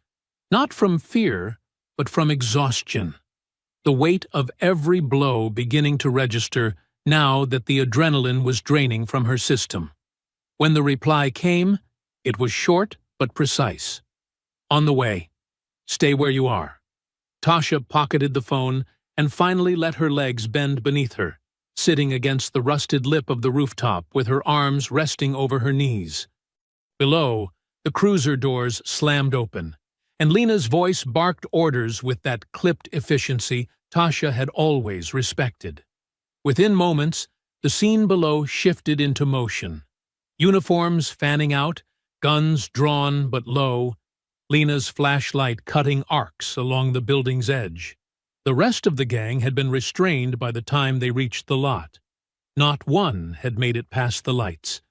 not from fear, but from exhaustion, the weight of every blow beginning to register now that the adrenaline was draining from her system. When the reply came, it was short but precise. On the way. Stay where you are. Tasha pocketed the phone and finally let her legs bend beneath her, sitting against the rusted lip of the rooftop with her arms resting over her knees. Below, the cruiser doors slammed open, and Lena's voice barked orders with that clipped efficiency Tasha had always respected. Within moments, the scene below shifted into motion. Uniforms fanning out, guns drawn but low, Lena's flashlight cutting arcs along the building's edge. The rest of the gang had been restrained by the time they reached the lot. Not one had made it past the lights.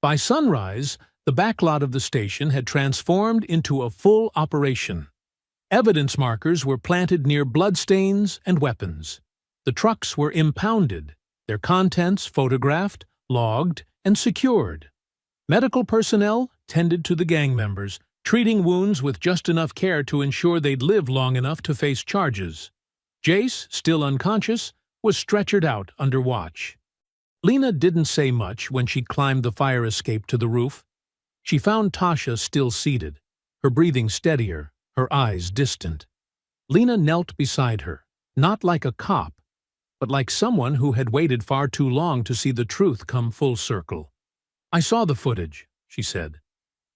By sunrise, the backlot of the station had transformed into a full operation. Evidence markers were planted near bloodstains and weapons. The trucks were impounded, their contents photographed, logged, and secured. Medical personnel tended to the gang members, treating wounds with just enough care to ensure they'd live long enough to face charges. Jace, still unconscious, was stretchered out under watch. Lena didn't say much when she climbed the fire escape to the roof. She found Tasha still seated, her breathing steadier, her eyes distant. Lena knelt beside her, not like a cop, but like someone who had waited far too long to see the truth come full circle. "I saw the footage," she said.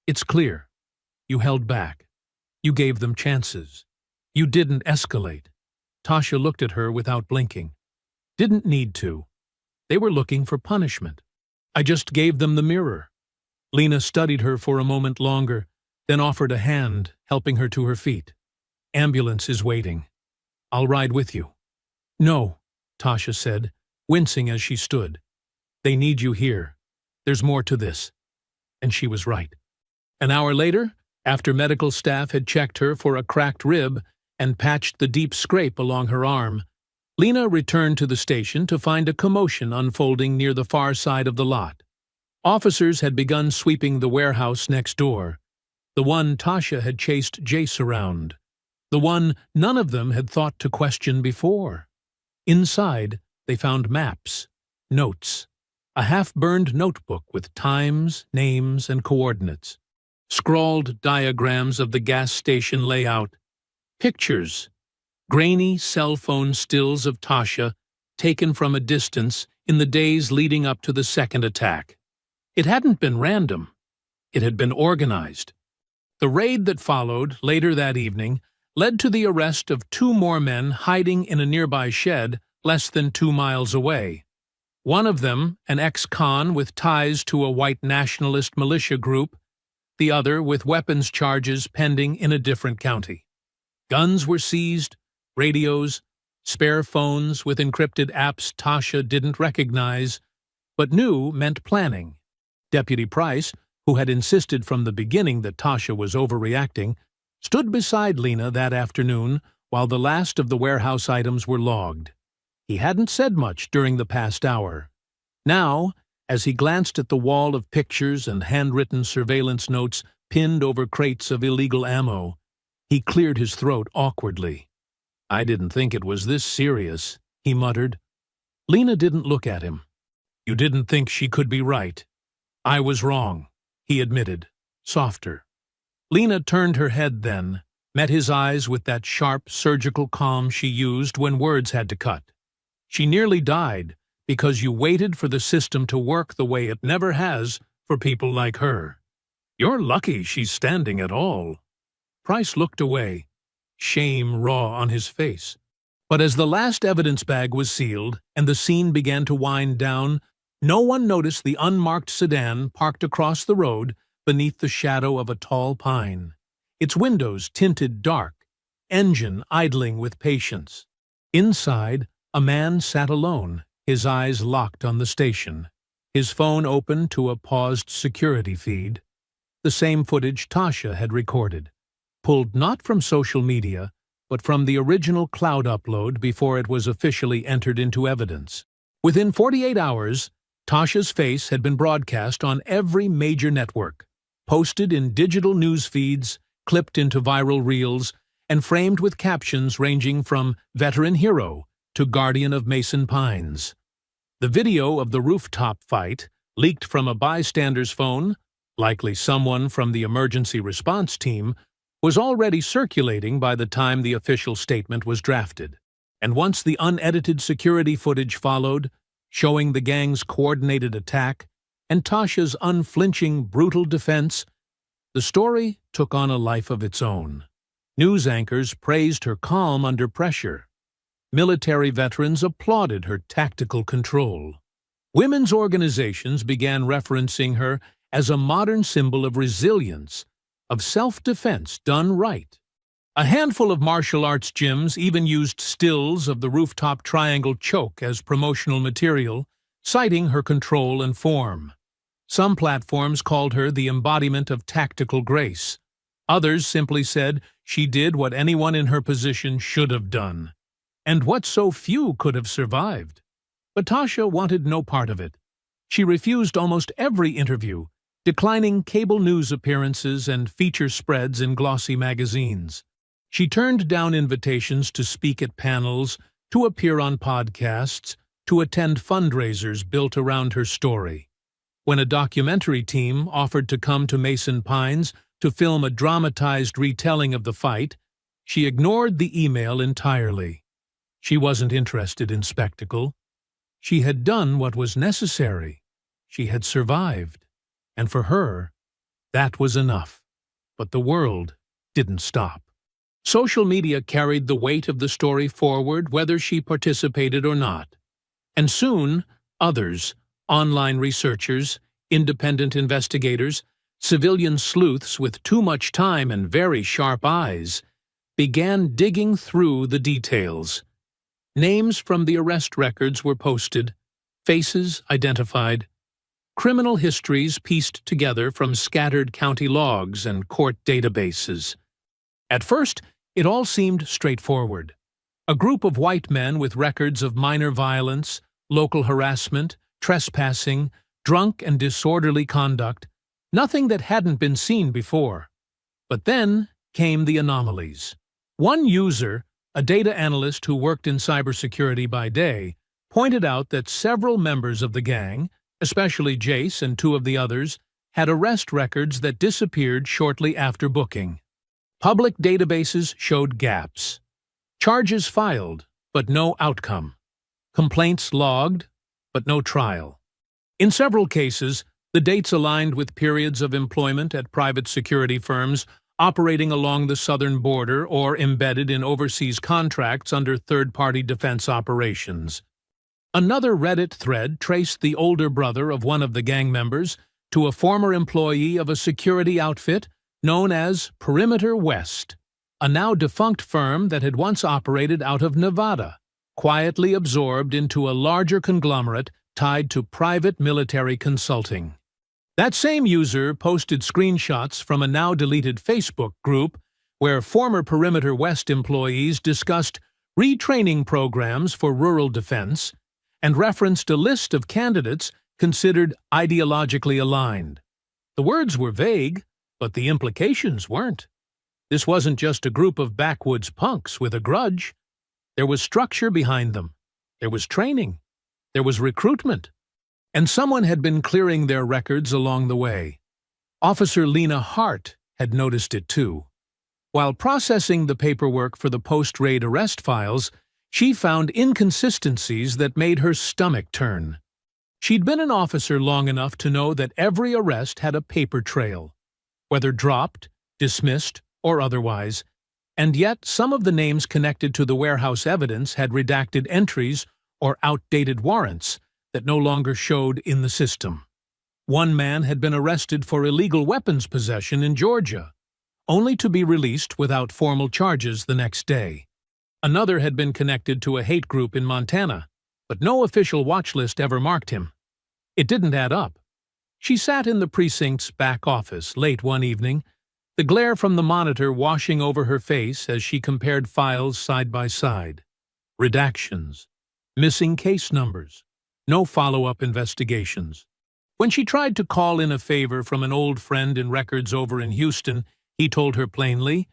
"It's clear. You held back. You gave them chances. You didn't escalate." Tasha looked at her without blinking. "Didn't need to. They were looking for punishment. I just gave them the mirror." Lena studied her for a moment longer, then offered a hand, helping her to her feet. "Ambulance is waiting. I'll ride with you." "No," Tasha said, wincing as she stood. "They need you here. There's more to this." And she was right. An hour later, after medical staff had checked her for a cracked rib and patched the deep scrape along her arm, Lena returned to the station to find a commotion unfolding near the far side of the lot. Officers had begun sweeping the warehouse next door, the one Tasha had chased Jace around, the one none of them had thought to question before. Inside, they found maps, notes, a half-burned notebook with times, names, and coordinates, scrawled diagrams of the gas station layout, pictures, grainy cell phone stills of Tasha taken from a distance in the days leading up to the second attack. It hadn't been random. It had been organized. The raid that followed later that evening led to the arrest of 2 more men hiding in a nearby shed less than 2 miles away. One of them, an ex-con with ties to a white nationalist militia group, the other with weapons charges pending in a different county. Guns were seized, radios, spare phones with encrypted apps Tasha didn't recognize, but knew meant planning. Deputy Price, who had insisted from the beginning that Tasha was overreacting, stood beside Lena that afternoon while the last of the warehouse items were logged. He hadn't said much during the past hour. Now, as he glanced at the wall of pictures and handwritten surveillance notes pinned over crates of illegal ammo, he cleared his throat awkwardly. "I didn't think it was this serious," he muttered. Lena didn't look at him. "You didn't think she could be right. I was wrong," he admitted, softer. Lena turned her head then, met his eyes with that sharp, surgical calm she used when words had to cut. "She nearly died because you waited for the system to work the way it never has for people like her. You're lucky she's standing at all." Price looked away, shame raw on his face. But as the last evidence bag was sealed and the scene began to wind down, no one noticed the unmarked sedan parked across the road beneath the shadow of a tall pine, its windows tinted dark, engine idling with patience. Inside, a man sat alone, his eyes locked on the station, his phone open to a paused security feed. The same footage Tasha had recorded, pulled not from social media, but from the original cloud upload before it was officially entered into evidence. Within 48 hours, Tasha's face had been broadcast on every major network, posted in digital news feeds, clipped into viral reels, and framed with captions ranging from veteran hero to guardian of Mason Pines. The video of the rooftop fight, leaked from a bystander's phone, likely someone from the emergency response team, was already circulating by the time the official statement was drafted. And once the unedited security footage followed, showing the gang's coordinated attack and Tasha's unflinching, brutal defense, the story took on a life of its own. News anchors praised her calm under pressure. Military veterans applauded her tactical control. Women's organizations began referencing her as a modern symbol of resilience, of self-defense done right. A handful of martial arts gyms even used stills of the rooftop triangle choke as promotional material, citing her control and form. Some platforms called her the embodiment of tactical grace. Others simply said she did what anyone in her position should have done, and what so few could have survived. But Tasha wanted no part of it. She refused almost every interview, declining cable news appearances and feature spreads in glossy magazines. She turned down invitations to speak at panels, to appear on podcasts, to attend fundraisers built around her story. When a documentary team offered to come to Mason Pines to film a dramatized retelling of the fight, she ignored the email entirely. She wasn't interested in spectacle. She had done what was necessary. She had survived. And for her, that was enough. But the world didn't stop. Social media carried the weight of the story forward whether she participated or not. And soon, others, online researchers, independent investigators, civilian sleuths with too much time and very sharp eyes, began digging through the details. Names from the arrest records were posted, faces identified, criminal histories pieced together from scattered county logs and court databases. At first, it all seemed straightforward. A group of white men with records of minor violence, local harassment, trespassing, drunk and disorderly conduct, nothing that hadn't been seen before. But then came the anomalies. One user, a data analyst who worked in cybersecurity by day, pointed out that several members of the gang, especially Jace and two of the others, had arrest records that disappeared shortly after booking. Public databases showed gaps. Charges filed, but no outcome. Complaints logged, but no trial. In several cases, the dates aligned with periods of employment at private security firms operating along the southern border or embedded in overseas contracts under third-party defense operations. Another Reddit thread traced the older brother of one of the gang members to a former employee of a security outfit known as Perimeter West, a now-defunct firm that had once operated out of Nevada, quietly absorbed into a larger conglomerate tied to private military consulting. That same user posted screenshots from a now-deleted Facebook group where former Perimeter West employees discussed retraining programs for rural defense and referenced a list of candidates considered ideologically aligned. The words were vague, but the implications weren't. This wasn't just a group of backwoods punks with a grudge. There was structure behind them. There was training. There was recruitment. And someone had been clearing their records along the way. Officer Lena Hart had noticed it too. While processing the paperwork for the post-raid arrest files, she found inconsistencies that made her stomach turn. She'd been an officer long enough to know that every arrest had a paper trail, whether dropped, dismissed, or otherwise, and yet some of the names connected to the warehouse evidence had redacted entries or outdated warrants that no longer showed in the system. One man had been arrested for illegal weapons possession in Georgia, only to be released without formal charges the next day. Another had been connected to a hate group in Montana, but no official watch list ever marked him. It didn't add up. She sat in the precinct's back office late one evening, the glare from the monitor washing over her face as she compared files side by side. Redactions. Missing case numbers. No follow-up investigations. When she tried to call in a favor from an old friend in records over in Houston, he told her plainly,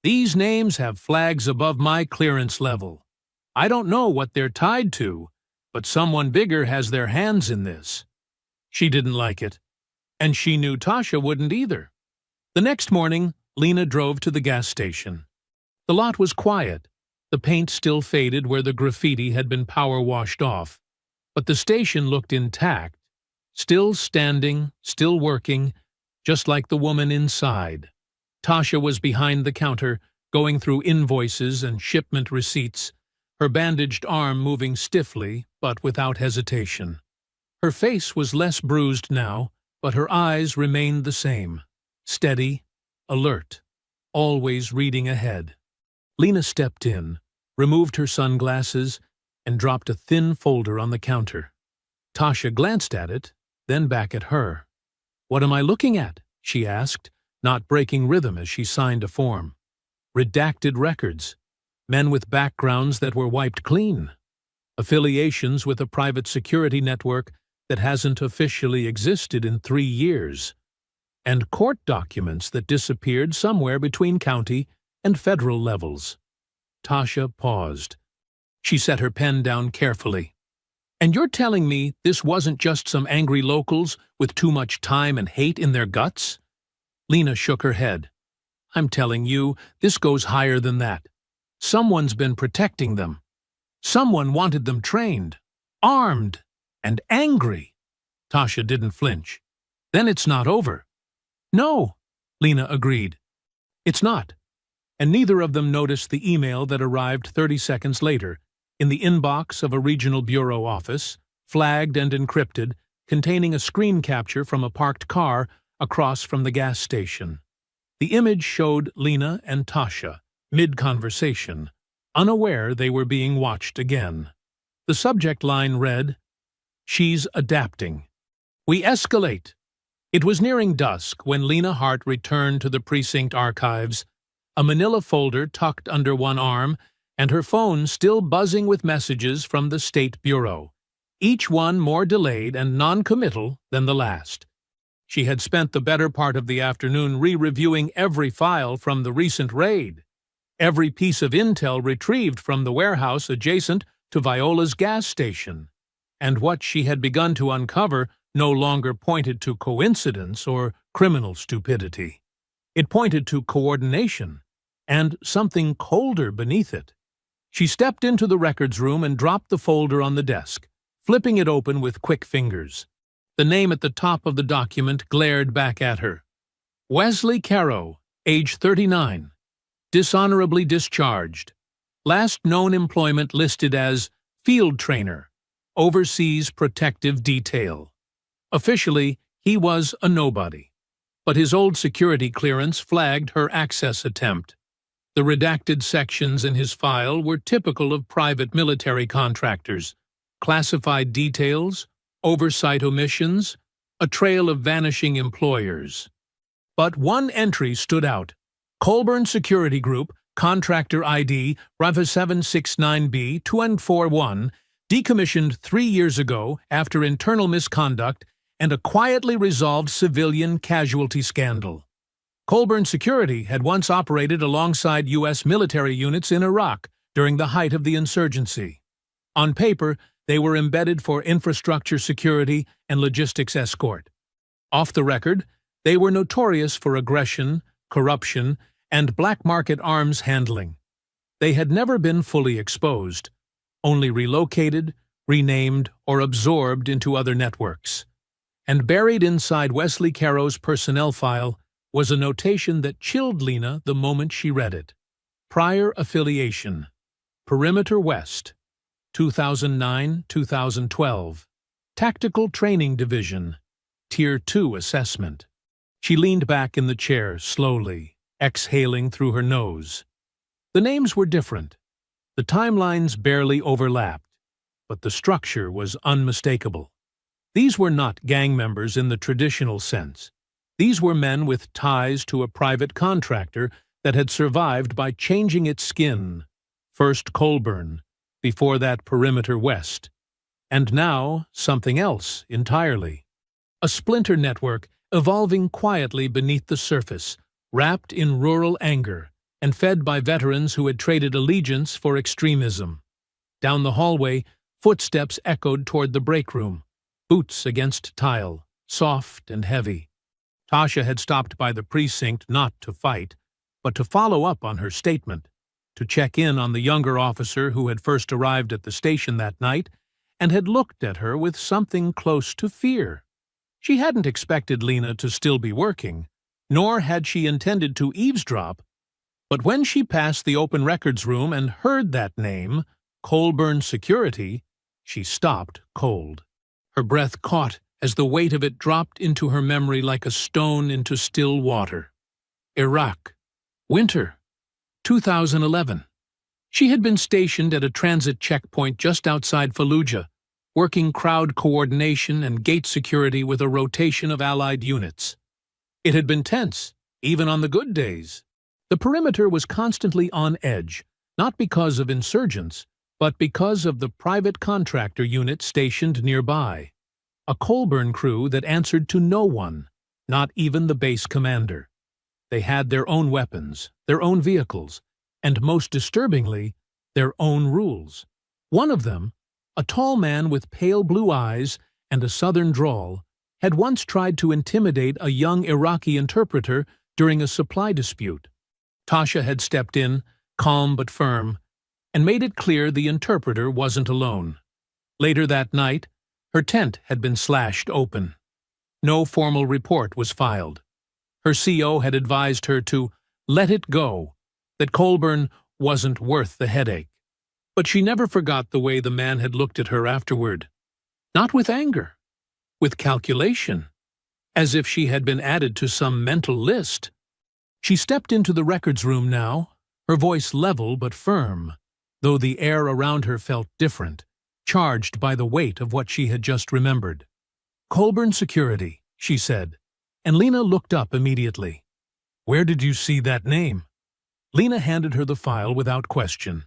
"These names have flags above my clearance level. I don't know what they're tied to, but someone bigger has their hands in this." She didn't like it, and she knew Tasha wouldn't either. The next morning, Lena drove to the gas station. The lot was quiet, the paint still faded where the graffiti had been power-washed off, but the station looked intact, still standing, still working, just like the woman inside. Tasha was behind the counter, going through invoices and shipment receipts, her bandaged arm moving stiffly, but without hesitation. Her face was less bruised now, but her eyes remained the same, steady, alert, always reading ahead. Lena stepped in, removed her sunglasses, and dropped a thin folder on the counter. Tasha glanced at it, then back at her. "What am I looking at?" she asked, not breaking rhythm as she signed a form. Redacted records. Men with backgrounds that were wiped clean. Affiliations with a private security network that hasn't officially existed in 3 years. And court documents that disappeared somewhere between county and federal levels. Tasha paused. She set her pen down carefully. "And you're telling me this wasn't just some angry locals with too much time and hate in their guts?" Lena shook her head. "I'm telling you, this goes higher than that. Someone's been protecting them. Someone wanted them trained, armed, and angry." Tasha didn't flinch. "Then it's not over." "No," Lena agreed. "It's not." And neither of them noticed the email that arrived 30 seconds later, in the inbox of a regional bureau office, flagged and encrypted, containing a screen capture from a parked car across from the gas station. The image showed Lena and Tasha, mid-conversation, unaware they were being watched again. The subject line read, "She's adapting. We escalate." It was nearing dusk when Lena Hart returned to the precinct archives, a manila folder tucked under one arm, and her phone still buzzing with messages from the State Bureau, each one more delayed and non-committal than the last. She had spent the better part of the afternoon re-reviewing every file from the recent raid, every piece of intel retrieved from the warehouse adjacent to Viola's gas station, and what she had begun to uncover no longer pointed to coincidence or criminal stupidity. It pointed to coordination, and something colder beneath it. She stepped into the records room and dropped the folder on the desk, flipping it open with quick fingers. The name at the top of the document glared back at her. Wesley Caro, age 39. Dishonorably discharged. Last known employment listed as field trainer, overseas protective detail. Officially, he was a nobody, but his old security clearance flagged her access attempt. The redacted sections in his file were typical of private military contractors. Classified details, oversight omissions, a trail of vanishing employers. But one entry stood out. Colburn Security Group, Contractor ID Bravo 769B 2141, decommissioned 3 years ago after internal misconduct and a quietly resolved civilian casualty scandal. Colburn Security had once operated alongside U.S. military units in Iraq during the height of the insurgency. On paper, they were embedded for infrastructure security and logistics escort. Off the record, they were notorious for aggression, corruption, and black market arms handling. They had never been fully exposed, only relocated, renamed, or absorbed into other networks. And buried inside Wesley Caro's personnel file was a notation that chilled Lena the moment she read it. Prior affiliation. Perimeter West. 2009-2012. Tactical Training Division. Tier 2 assessment. She leaned back in the chair slowly, exhaling through her nose. The names were different. The timelines barely overlapped, but the structure was unmistakable. These were not gang members in the traditional sense. These were men with ties to a private contractor that had survived by changing its skin. First Colburn, before that Perimeter West, and now something else entirely. A splinter network evolving quietly beneath the surface, wrapped in rural anger, and fed by veterans who had traded allegiance for extremism. Down the hallway, footsteps echoed toward the break room, boots against tile, soft and heavy. Tasha had stopped by the precinct not to fight, but to follow up on her statement, to check in on the younger officer who had first arrived at the station that night and had looked at her with something close to fear. She hadn't expected Lena to still be working, nor had she intended to eavesdrop, but when she passed the open records room and heard that name, Colburn Security, she stopped cold. Her breath caught as the weight of it dropped into her memory like a stone into still water. Iraq. Winter. 2011. She had been stationed at a transit checkpoint just outside Fallujah, working crowd coordination and gate security with a rotation of Allied units. It had been tense, even on the good days. The perimeter was constantly on edge, not because of insurgents, but because of the private contractor unit stationed nearby. A Colburn crew that answered to no one, not even the base commander. They had their own weapons, their own vehicles, and most disturbingly, their own rules. One of them, a tall man with pale blue eyes and a southern drawl, had once tried to intimidate a young Iraqi interpreter during a supply dispute. Tasha had stepped in, calm but firm, and made it clear the interpreter wasn't alone. Later that night, her tent had been slashed open. No formal report was filed. Her CO had advised her to let it go, that Colburn wasn't worth the headache. But she never forgot the way the man had looked at her afterward. Not with anger, with calculation, as if she had been added to some mental list. She stepped into the records room now, her voice level but firm, though the air around her felt different, charged by the weight of what she had just remembered. "Colburn Security," she said, and Lena looked up immediately. "Where did you see that name?" Lena handed her the file without question.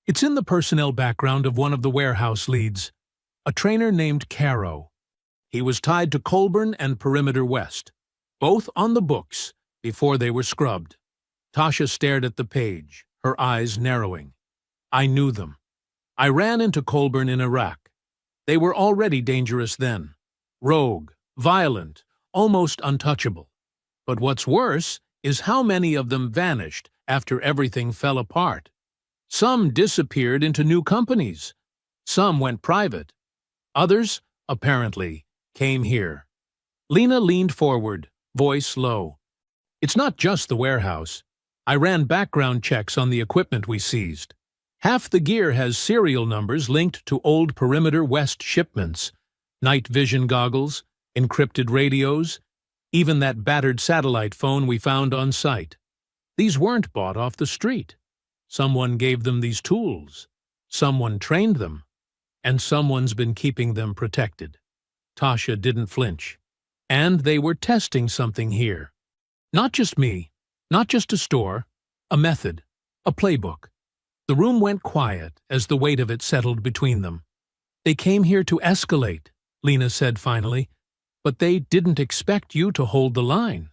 "It's in the personnel background of one of the warehouse leads, a trainer named Caro. He was tied to Colburn and Perimeter West, both on the books, before they were scrubbed." Tasha stared at the page, her eyes narrowing. "I knew them. I ran into Colburn in Iraq. They were already dangerous then. Rogue, violent, almost untouchable. But what's worse is how many of them vanished after everything fell apart. Some disappeared into new companies. Some went private. Others, apparently, came here." Lena leaned forward, voice low. "It's not just the warehouse. I ran background checks on the equipment we seized. Half the gear has serial numbers linked to old Perimeter West shipments, night vision goggles, encrypted radios, even that battered satellite phone we found on site. These weren't bought off the street. Someone gave them these tools. Someone trained them. And someone's been keeping them protected." Tasha didn't flinch. "And they were testing something here. Not just me, not just a store, a method, a playbook." The room went quiet as the weight of it settled between them. "They came here to escalate," Lena said finally, "but they didn't expect you to hold the line."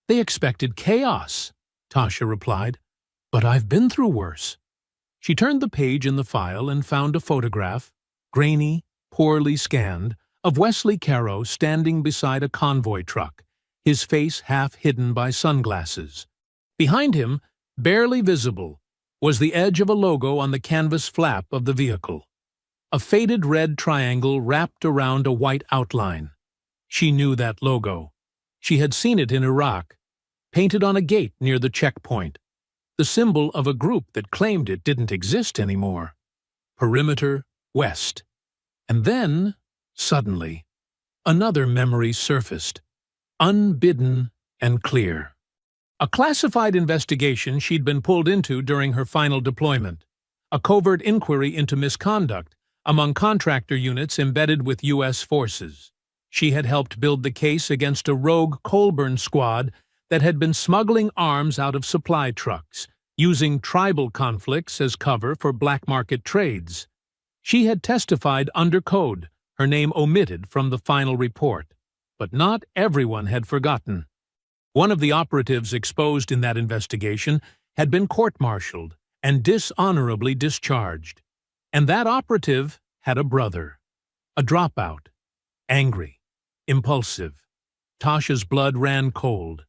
"They expected chaos," Tasha replied, "but I've been through worse." She turned the page in the file and found a photograph, grainy, poorly scanned, of Wesley Caro standing beside a convoy truck, his face half hidden by sunglasses. Behind him, barely visible, was the edge of a logo on the canvas flap of the vehicle. A faded red triangle wrapped around a white outline. She knew that logo. She had seen it in Iraq, painted on a gate near the checkpoint, the symbol of a group that claimed it didn't exist anymore. Perimeter West. And then, suddenly, another memory surfaced, unbidden and clear. A classified investigation she'd been pulled into during her final deployment, a covert inquiry into misconduct among contractor units embedded with U.S. forces. She had helped build the case against a rogue Colburn squad that had been smuggling arms out of supply trucks, using tribal conflicts as cover for black market trades. She had testified under code, her name omitted from the final report. But not everyone had forgotten. One of the operatives exposed in that investigation had been court-martialed and dishonorably discharged. And that operative had a brother, a dropout, angry, impulsive. Tasha's blood ran cold.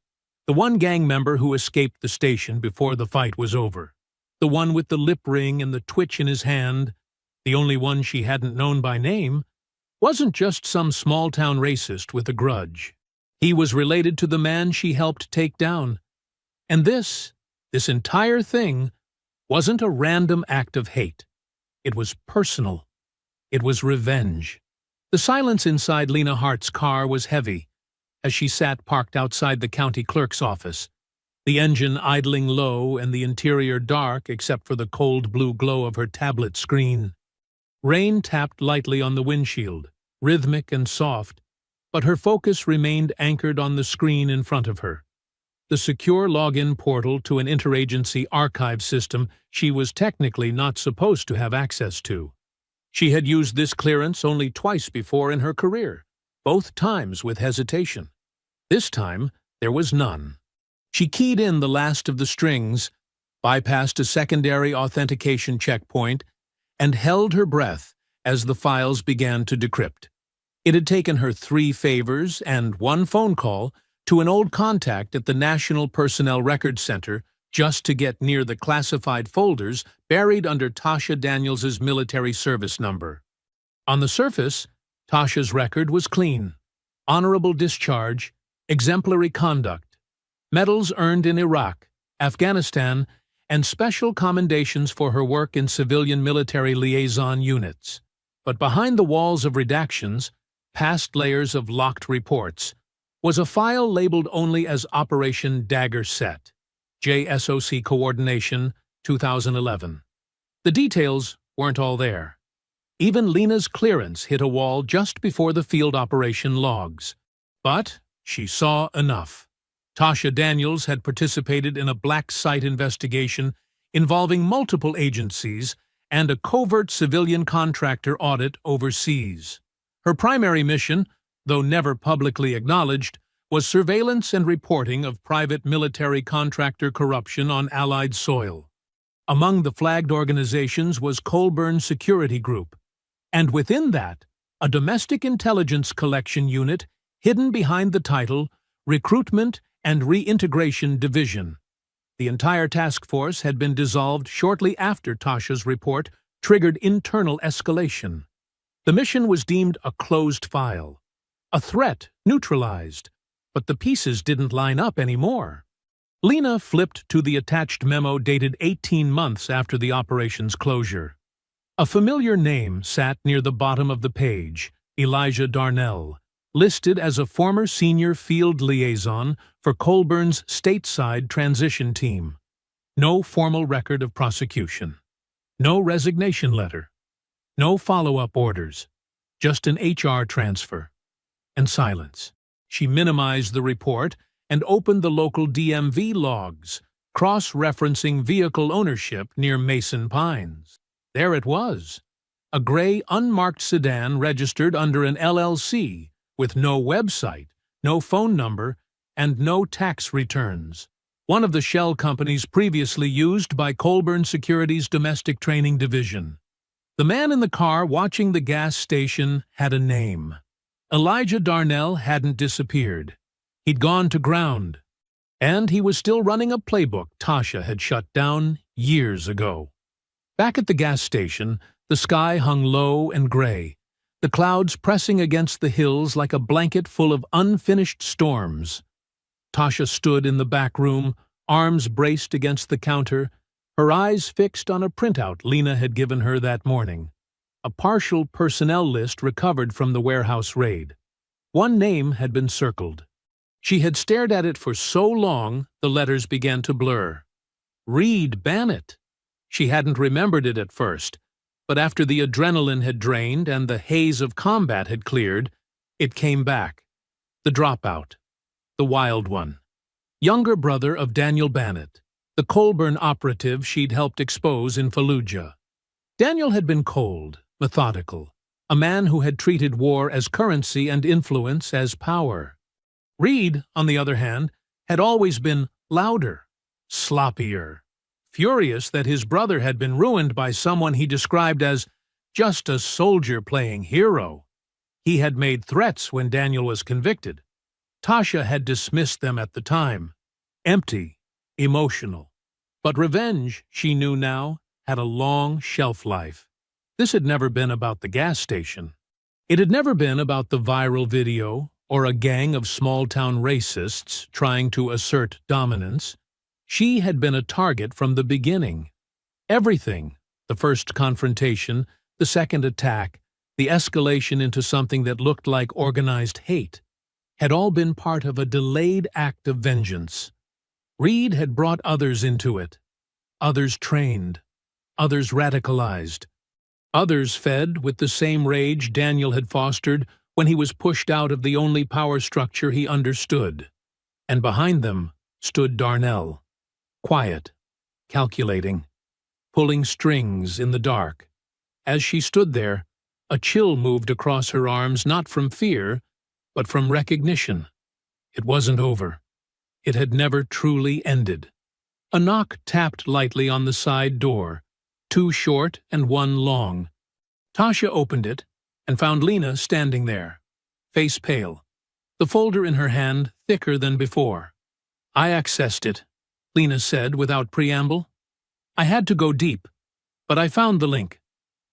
The one gang member who escaped the station before the fight was over. The one with the lip ring and the twitch in his hand, the only one she hadn't known by name, wasn't just some small-town racist with a grudge. He was related to the man she helped take down. And this entire thing, wasn't a random act of hate. It was personal. It was revenge. The silence inside Lena Hart's car was heavy as she sat parked outside the county clerk's office, the engine idling low and the interior dark except for the cold blue glow of her tablet screen. Rain tapped lightly on the windshield, rhythmic and soft, but her focus remained anchored on the screen in front of her. The secure login portal to an interagency archive system she was technically not supposed to have access to. She had used this clearance only twice before in her career, both times with hesitation. This time, there was none. She keyed in the last of the strings, bypassed a secondary authentication checkpoint, and held her breath as the files began to decrypt. It had taken her 3 favors and 1 phone call to an old contact at the National Personnel Records Center just to get near the classified folders buried under Tasha Daniels's military service number. On the surface, Tasha's record was clean. Honorable discharge, exemplary conduct, medals earned in Iraq, Afghanistan, and special commendations for her work in civilian military liaison units. But behind the walls of redactions, past layers of locked reports, was a file labeled only as Operation Dagger Set, JSOC Coordination, 2011. The details weren't all there. Even Lena's clearance hit a wall just before the field operation logs. But she saw enough. Tasha Daniels had participated in a black site investigation involving multiple agencies and a covert civilian contractor audit overseas. Her primary mission, though never publicly acknowledged, was surveillance and reporting of private military contractor corruption on Allied soil. Among the flagged organizations was Colburn Security Group, and within that, a domestic intelligence collection unit hidden behind the title Recruitment and Reintegration Division. The entire task force had been dissolved shortly after Tasha's report triggered internal escalation. The mission was deemed a closed file, a threat neutralized, but the pieces didn't line up anymore. Lena flipped to the attached memo dated 18 months after the operation's closure. A familiar name sat near the bottom of the page, Elijah Darnell, listed as a former senior field liaison for Colburn's stateside transition team. No formal record of prosecution. No resignation letter. No follow-up orders. Just an HR transfer. And silence. She minimized the report and opened the local DMV logs, cross-referencing vehicle ownership near Mason Pines. There it was. A gray, unmarked sedan registered under an LLC, with no website, no phone number, and no tax returns. One of the shell companies previously used by Colburn Security's domestic training division. The man in the car watching the gas station had a name. Elijah Darnell hadn't disappeared. He'd gone to ground. And he was still running a playbook Tasha had shut down years ago. Back at the gas station, the sky hung low and gray, the clouds pressing against the hills like a blanket full of unfinished storms. Tasha stood in the back room, arms braced against the counter, her eyes fixed on a printout Lena had given her that morning. A partial personnel list recovered from the warehouse raid. One name had been circled. She had stared at it for so long, the letters began to blur. Reed Bannett. She hadn't remembered it at first, but after the adrenaline had drained and the haze of combat had cleared, It came back. The dropout. The wild one. Younger brother of Daniel Bannett, the Colburn operative she'd helped expose in Fallujah. Daniel had been cold, methodical, a man who had treated war as currency and influence as power. Reed, on the other hand, had always been louder, sloppier, furious that his brother had been ruined by someone he described as just a soldier playing hero. He had made threats when Daniel was convicted. Tasha had dismissed them at the time. Empty, emotional. But revenge, she knew now, had a long shelf life. This had never been about the gas station. It had never been about the viral video or a gang of small-town racists trying to assert dominance. She had been a target from the beginning. Everything, the first confrontation, the second attack, the escalation into something that looked like organized hate, had all been part of a delayed act of vengeance. Reed had brought others into it. Others trained. Others radicalized. Others fed with the same rage Daniel had fostered when he was pushed out of the only power structure he understood. And behind them stood Darnell, quiet, calculating, pulling strings in the dark. As she stood there, a chill moved across her arms, not from fear, but from recognition. It wasn't over. It had never truly ended. A knock tapped lightly on the side door, 2 short and 1 long. Tasha opened it and found Lena standing there, face pale, the folder in her hand thicker than before. "I accessed it," Lena said without preamble. "I had to go deep, but I found the link,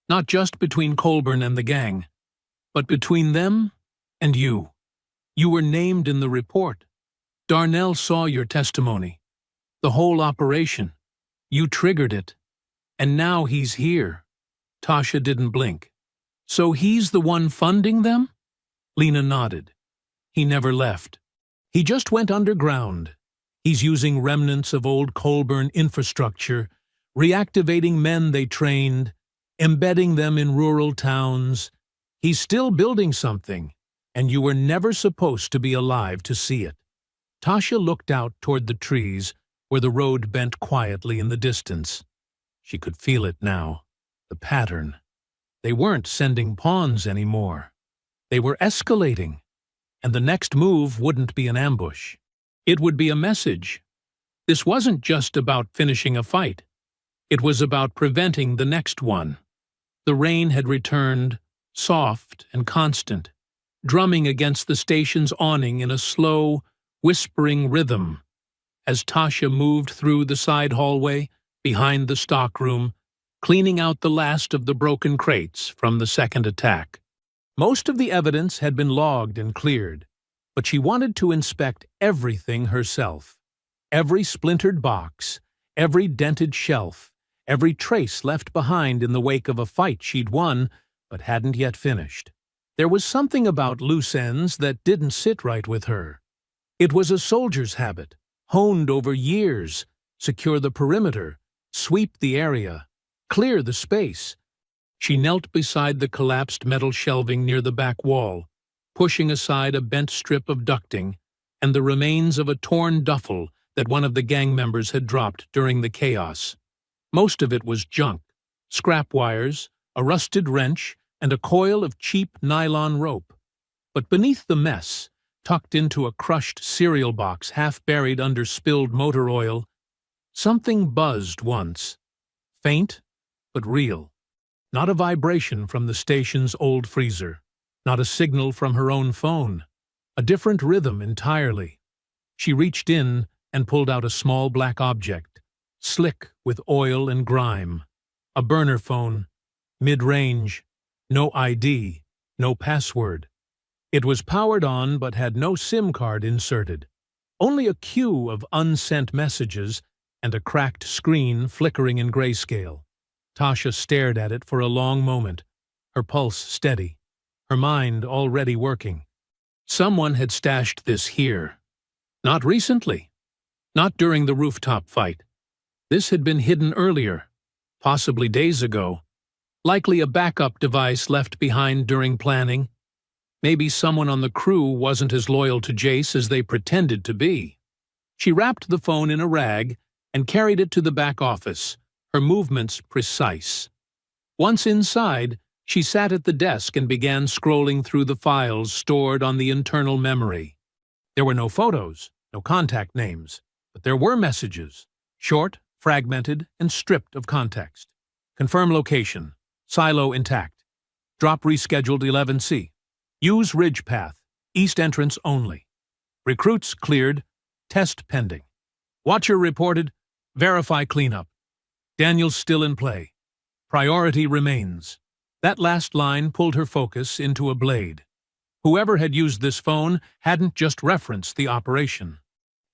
not just between Colburn and the gang, but between them and you. You were named in the report. Darnell saw your testimony. The whole operation. You triggered it. And now he's here." Tasha didn't blink. "So he's the one funding them?" Lena nodded. "He never left. He just went underground. He's using remnants of old Colburn infrastructure, reactivating men they trained, embedding them in rural towns. He's still building something, and you were never supposed to be alive to see it." Tasha looked out toward the trees where the road bent quietly in the distance. She could feel it now, the pattern. They weren't sending pawns anymore. They were escalating, and the next move wouldn't be an ambush. It would be a message. This wasn't just about finishing a fight. It was about preventing the next one. The rain had returned, soft and constant, drumming against the station's awning in a slow, whispering rhythm. As Tasha moved through the side hallway, behind the stockroom, cleaning out the last of the broken crates from the second attack. Most of the evidence had been logged and cleared, but she wanted to inspect everything herself. Every splintered box, every dented shelf, every trace left behind in the wake of a fight she'd won but hadn't yet finished. There was something about loose ends that didn't sit right with her. It was a soldier's habit, honed over years: secure the perimeter, sweep the area, clear the space. She knelt beside the collapsed metal shelving near the back wall, pushing aside a bent strip of ducting and the remains of a torn duffel that one of the gang members had dropped during the chaos. Most of it was junk: scrap wires, a rusted wrench, and a coil of cheap nylon rope. But beneath the mess, tucked into a crushed cereal box half buried under spilled motor oil, something buzzed once. Faint, but real. Not a vibration from the station's old freezer. Not a signal from her own phone. A different rhythm entirely. She reached in and pulled out a small black object, slick with oil and grime. A burner phone, mid-range, no ID, no password. It was powered on but had no SIM card inserted. Only a queue of unsent messages and a cracked screen flickering in grayscale. Tasha stared at it for a long moment, her pulse steady, her mind already working. Someone had stashed this here. Not recently. Not during the rooftop fight. This had been hidden earlier, possibly days ago. Likely a backup device left behind during planning. Maybe someone on the crew wasn't as loyal to Jace as they pretended to be. She wrapped the phone in a rag and carried it to the back office, her movements precise. Once inside, she sat at the desk and began scrolling through the files stored on the internal memory. There were no photos, no contact names, but there were messages, short, fragmented, and stripped of context. Confirm location. Silo intact. Drop rescheduled 11C. Use ridge path. East entrance only. Recruits cleared. Test pending. Watcher reported. Verify cleanup. Daniel's still in play. Priority remains. That last line pulled her focus into a blade. Whoever had used this phone hadn't just referenced the operation.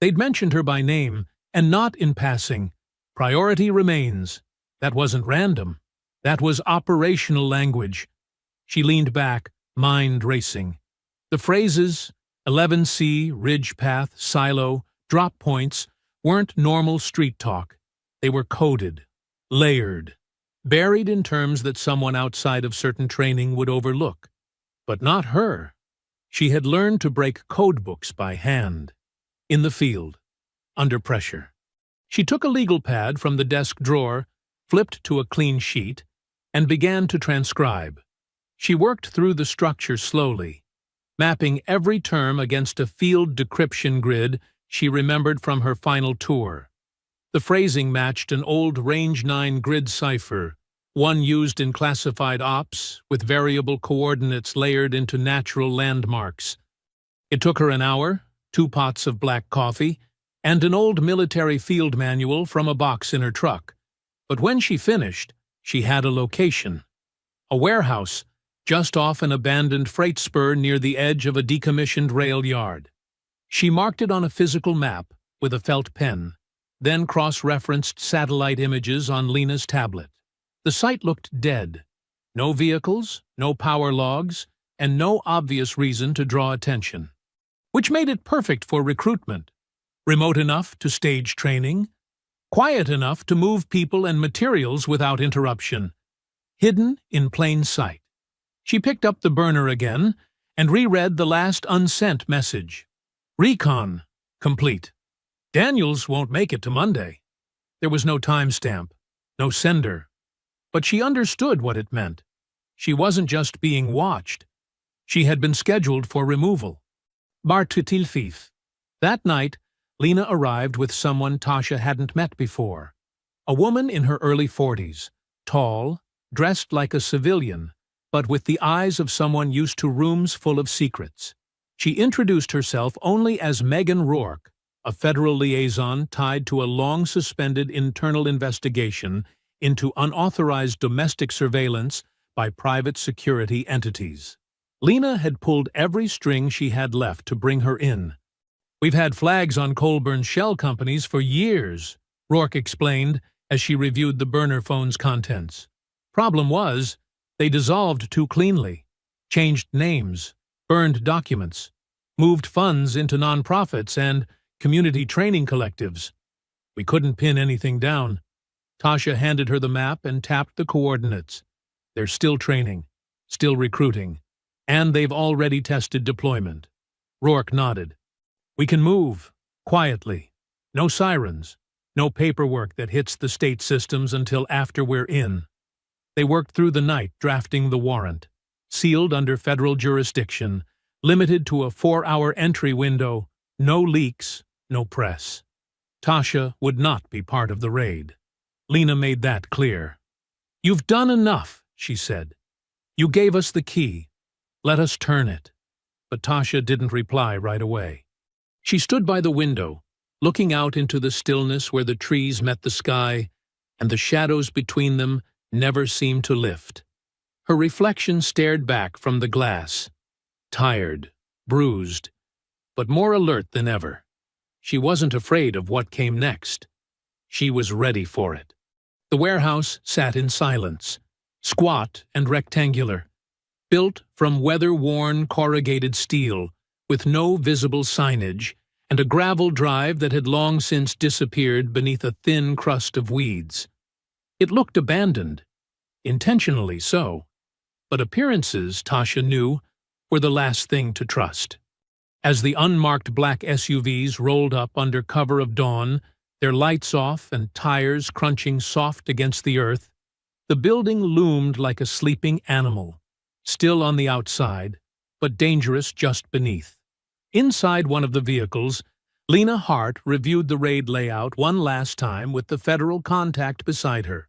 They'd mentioned her by name, and not in passing. Priority remains. That wasn't random. That was operational language. She leaned back, mind racing. The phrases, 11C, ridge path, silo, drop points, weren't normal street talk. They were coded, layered, buried in terms that someone outside of certain training would overlook. But not her. She had learned to break code books by hand. In the field, under pressure. She took a legal pad from the desk drawer, flipped to a clean sheet, and began to transcribe. She worked through the structure slowly, mapping every term against a field decryption grid she remembered from her final tour. The phrasing matched an old Range 9 grid cipher, one used in classified ops with variable coordinates layered into natural landmarks. It took her an hour, 2 pots of black coffee, and an old military field manual from a box in her truck. But when she finished, she had a location. A warehouse just off an abandoned freight spur near the edge of a decommissioned rail yard. She marked it on a physical map with a felt pen, then cross-referenced satellite images on Lena's tablet. The site looked dead. No vehicles, no power logs, and no obvious reason to draw attention. Which made it perfect for recruitment. Remote enough to stage training, quiet enough to move people and materials without interruption. Hidden in plain sight. She picked up the burner again and reread the last unsent message. Recon. Complete. Daniels won't make it to Monday. There was no timestamp, no sender. But she understood what it meant. She wasn't just being watched. She had been scheduled for removal. Bartutilfif. That night, Lena arrived with someone Tasha hadn't met before. A woman in her early 40s, tall, dressed like a civilian, but with the eyes of someone used to rooms full of secrets. She introduced herself only as Megan Rourke, a federal liaison tied to a long-suspended internal investigation into unauthorized domestic surveillance by private security entities. Lena had pulled every string she had left to bring her in. We've had flags on Colburn's shell companies for years, Rourke explained as she reviewed the burner phone's contents. Problem was, they dissolved too cleanly, changed names, burned documents, moved funds into nonprofits and community training collectives. We couldn't pin anything down. Tasha handed her the map and tapped the coordinates. They're still training, still recruiting, and they've already tested deployment. Rourke nodded. We can move, quietly. No sirens, no paperwork that hits the state systems until after we're in. They worked through the night drafting the warrant, sealed under federal jurisdiction, limited to a 4-hour entry window, no leaks, no press. Tasha would not be part of the raid. Lena made that clear. You've done enough, she said. You gave us the key. Let us turn it. But Tasha didn't reply right away. She stood by the window, looking out into the stillness where the trees met the sky, and the shadows between them never seemed to lift. Her reflection stared back from the glass, tired, bruised, but more alert than ever. She wasn't afraid of what came next. She was ready for it. The warehouse sat in silence, squat and rectangular, built from weather-worn corrugated steel, with no visible signage, and a gravel drive that had long since disappeared beneath a thin crust of weeds. It looked abandoned, intentionally so, but appearances, Tasha knew, were the last thing to trust. As the unmarked black SUVs rolled up under cover of dawn, their lights off and tires crunching soft against the earth, the building loomed like a sleeping animal, still on the outside, but dangerous just beneath. Inside one of the vehicles, Lena Hart reviewed the raid layout one last time with the federal contact beside her.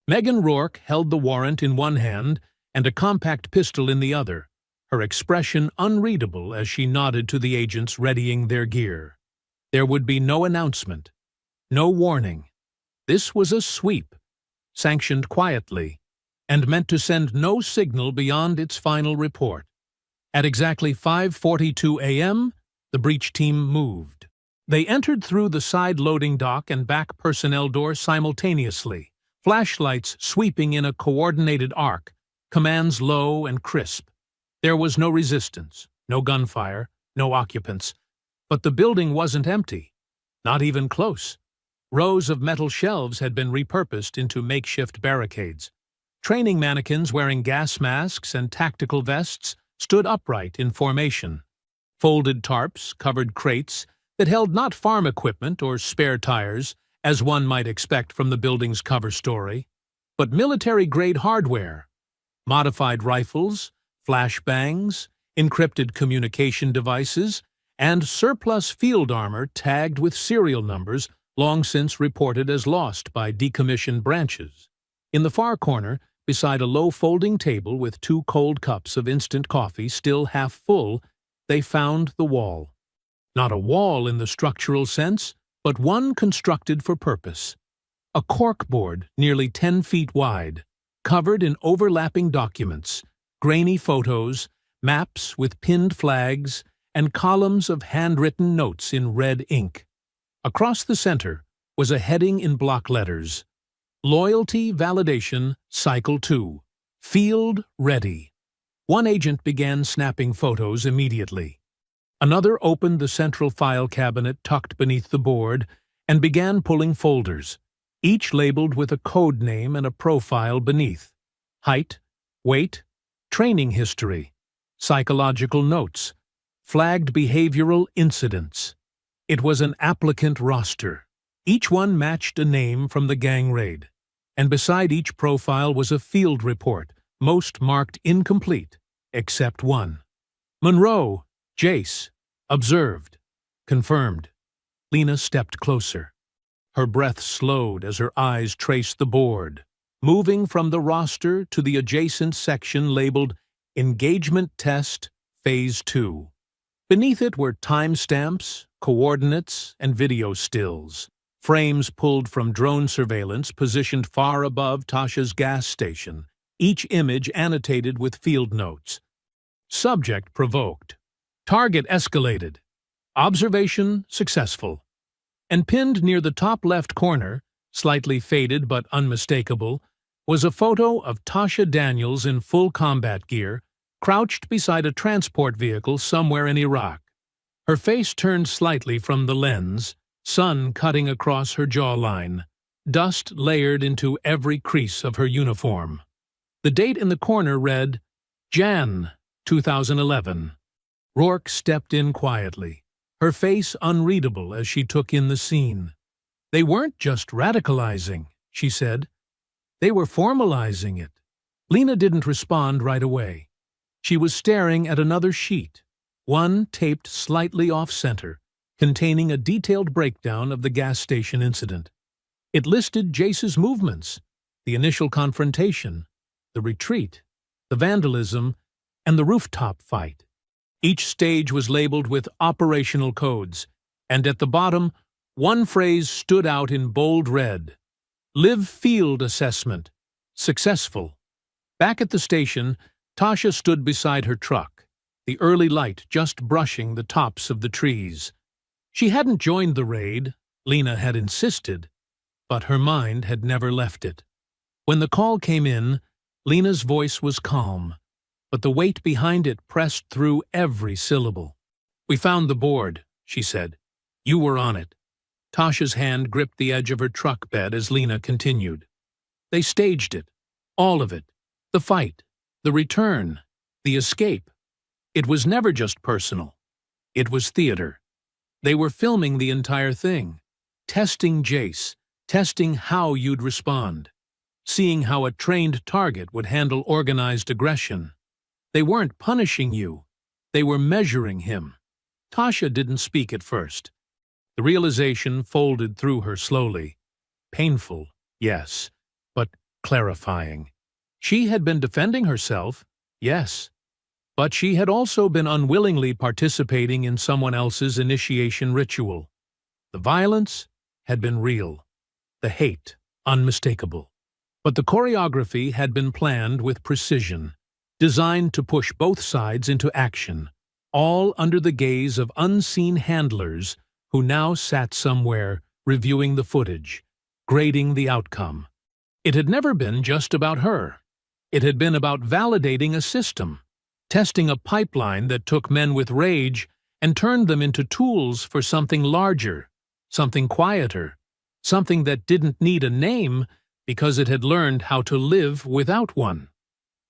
Megan Rourke held the warrant in one hand and a compact pistol in the other, her expression unreadable as she nodded to the agents readying their gear. There would be no announcement, no warning. This was a sweep, sanctioned quietly, and meant to send no signal beyond its final report. At exactly 5:42 a.m., the breach team moved. They entered through the side loading dock and back personnel door simultaneously, flashlights sweeping in a coordinated arc, commands low and crisp. There was no resistance, no gunfire, no occupants, but the building wasn't empty, not even close. Rows of metal shelves had been repurposed into makeshift barricades. Training mannequins wearing gas masks and tactical vests stood upright in formation. Folded tarps covered crates that held not farm equipment or spare tires, as one might expect from the building's cover story, but military-grade hardware, modified rifles, flashbangs, encrypted communication devices, and surplus field armor tagged with serial numbers long since reported as lost by decommissioned branches. In the far corner, beside a low folding table with 2 cold cups of instant coffee still half full, they found the wall. Not a wall in the structural sense, but one constructed for purpose. A corkboard nearly 10 feet wide, covered in overlapping documents, grainy photos, maps with pinned flags, and columns of handwritten notes in red ink. Across the center was a heading in block letters: Loyalty Validation Cycle 2. Field Ready. One agent began snapping photos immediately. Another opened the central file cabinet tucked beneath the board and began pulling folders, each labeled with a code name and a profile beneath: height, weight, training history, psychological notes, flagged behavioral incidents. It was an applicant roster. Each one matched a name from the gang raid, and beside each profile was a field report, most marked incomplete, except one. Monroe, Jace, observed, confirmed. Lena stepped closer. Her breath slowed as her eyes traced the board, moving from the roster to the adjacent section labeled Engagement Test Phase 2. Beneath it were timestamps, coordinates, and video stills, frames pulled from drone surveillance positioned far above Tasha's gas station, each image annotated with field notes. Subject provoked. Target escalated. Observation successful. And pinned near the top left corner, slightly faded but unmistakable, was a photo of Tasha Daniels in full combat gear, crouched beside a transport vehicle somewhere in Iraq. Her face turned slightly from the lens, sun cutting across her jawline, dust layered into every crease of her uniform. The date in the corner read, Jan 2011. Rourke stepped in quietly, her face unreadable as she took in the scene. They weren't just radicalizing, she said. They were formalizing it. Lena didn't respond right away. She was staring at another sheet, one taped slightly off-center, containing a detailed breakdown of the gas station incident. It listed Jace's movements, the initial confrontation, the retreat, the vandalism, and the rooftop fight. Each stage was labeled with operational codes, and at the bottom, one phrase stood out in bold red: Live Field Assessment. Successful. Back at the station, Tasha stood beside her truck, the early light just brushing the tops of the trees. She hadn't joined the raid, Lena had insisted, but her mind had never left it. When the call came in, Lena's voice was calm, but the weight behind it pressed through every syllable. We found the board, she said. You were on it. Tasha's hand gripped the edge of her truck bed as Lena continued. They staged it. All of it. The fight. The return. The escape. It was never just personal. It was theater. They were filming the entire thing, testing Jace, testing how you'd respond, seeing how a trained target would handle organized aggression. They weren't punishing you. They were measuring him. Tasha didn't speak at first. The realization folded through her slowly. Painful, yes, but clarifying. She had been defending herself, yes, but she had also been unwillingly participating in someone else's initiation ritual. The violence had been real, the hate unmistakable. But the choreography had been planned with precision, designed to push both sides into action, all under the gaze of unseen handlers who now sat somewhere reviewing the footage, grading the outcome. It had never been just about her. It had been about validating a system, testing a pipeline that took men with rage and turned them into tools for something larger, something quieter, something that didn't need a name because it had learned how to live without one.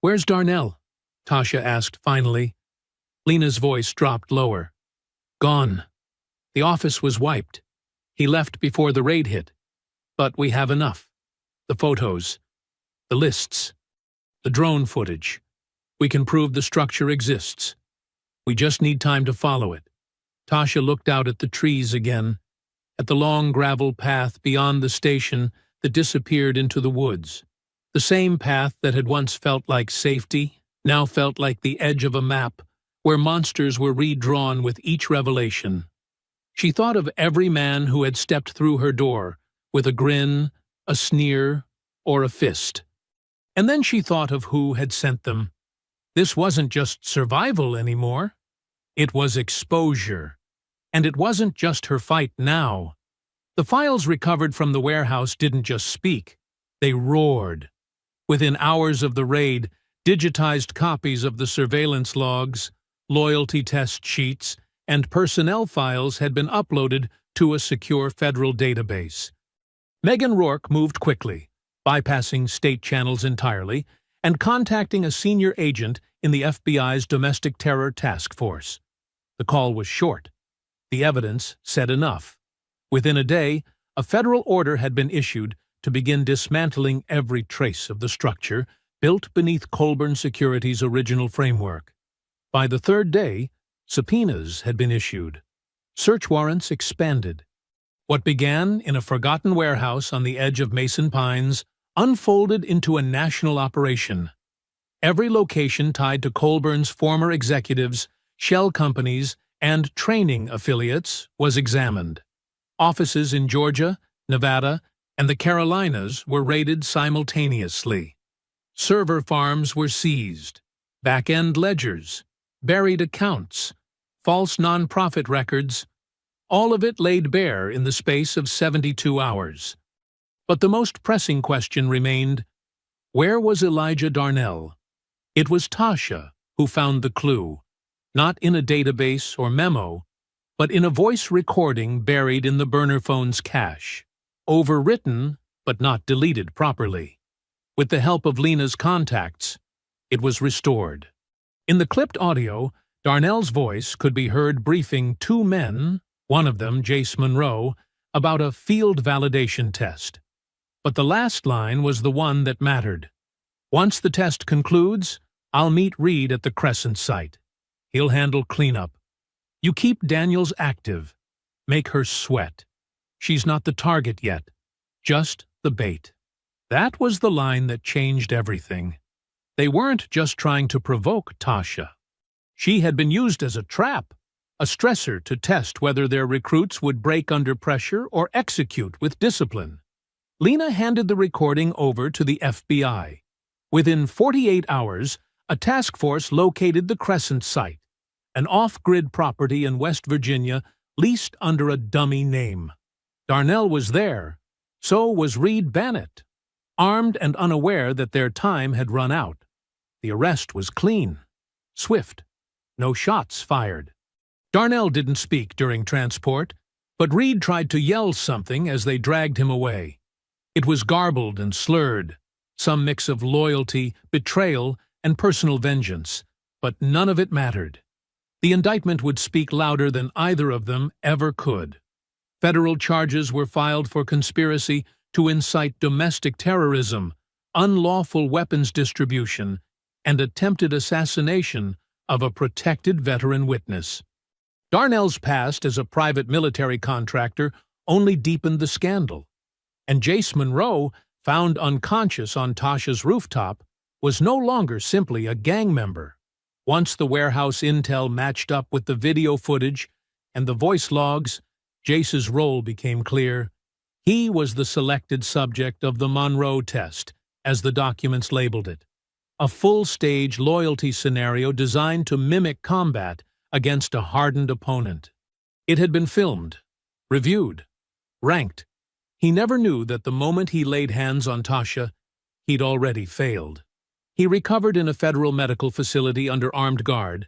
"Where's Darnell?" Tasha asked finally. Lena's voice dropped lower. "Gone. The office was wiped. He left before the raid hit. But we have enough. The photos, the lists, the drone footage. We can prove the structure exists. We just need time to follow it." Tasha looked out at the trees again, at the long gravel path beyond the station that disappeared into the woods. The same path that had once felt like safety now felt like the edge of a map where monsters were redrawn with each revelation. She thought of every man who had stepped through her door with a grin, a sneer, or a fist. And then she thought of who had sent them. This wasn't just survival anymore. It was exposure. And it wasn't just her fight now. The files recovered from the warehouse didn't just speak. They roared. Within hours of the raid, digitized copies of the surveillance logs, loyalty test sheets, and personnel files had been uploaded to a secure federal database. Megan Rourke moved quickly, bypassing state channels entirely, and contacting a senior agent in the FBI's Domestic Terror Task Force. The call was short. The evidence said enough. Within a day, a federal order had been issued to begin dismantling every trace of the structure built beneath Colburn Security's original framework. By the third day, subpoenas had been issued. Search warrants expanded. What began in a forgotten warehouse on the edge of Mason Pines unfolded into a national operation. Every location tied to Colburn's former executives, shell companies, and training affiliates was examined. Offices in Georgia, Nevada, and the Carolinas were raided simultaneously. Server farms were seized, back-end ledgers, buried accounts, false nonprofit records, all of it laid bare in the space of 72 hours. But the most pressing question remained, where was Elijah Darnell? It was Tasha who found the clue, not in a database or memo, but in a voice recording buried in the burner phone's cache, overwritten but not deleted properly. With the help of Lena's contacts, it was restored. In the clipped audio, Darnell's voice could be heard briefing two men, one of them Jace Monroe, about a field validation test. But the last line was the one that mattered. "Once the test concludes, I'll meet Reed at the Crescent site. He'll handle cleanup. You keep Daniels active. Make her sweat. She's not the target yet, just the bait." That was the line that changed everything. They weren't just trying to provoke Tasha. She had been used as a trap, a stressor to test whether their recruits would break under pressure or execute with discipline. Lena handed the recording over to the FBI. Within 48 hours, a task force located the Crescent site, an off-grid property in West Virginia leased under a dummy name. Darnell was there. So was Reed Bannett, armed and unaware that their time had run out. The arrest was clean, swift, no shots fired. Darnell didn't speak during transport, but Reed tried to yell something as they dragged him away. It was garbled and slurred, some mix of loyalty, betrayal, and personal vengeance, but none of it mattered. The indictment would speak louder than either of them ever could. Federal charges were filed for conspiracy to incite domestic terrorism, unlawful weapons distribution, and attempted assassination of a protected veteran witness. Darnell's past as a private military contractor only deepened the scandal, and Jace Monroe, found unconscious on Tasha's rooftop, was no longer simply a gang member. Once the warehouse intel matched up with the video footage and the voice logs, Jace's role became clear. He was the selected subject of the Monroe test, as the documents labeled it, a full-stage loyalty scenario designed to mimic combat against a hardened opponent. It had been filmed, reviewed, ranked. He never knew that the moment he laid hands on Tasha, he'd already failed. He recovered in a federal medical facility under armed guard,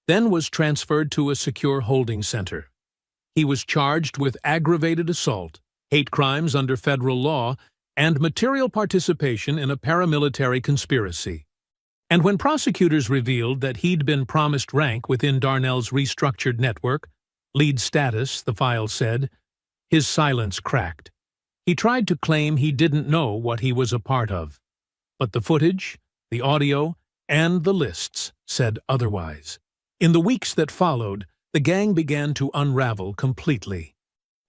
then was transferred to a secure holding center. He was charged with aggravated assault, hate crimes under federal law, and material participation in a paramilitary conspiracy. And when prosecutors revealed that he'd been promised rank within Darnell's restructured network, lead status, the file said, his silence cracked. He tried to claim he didn't know what he was a part of. But the footage, the audio, and the lists said otherwise. In the weeks that followed, the gang began to unravel completely.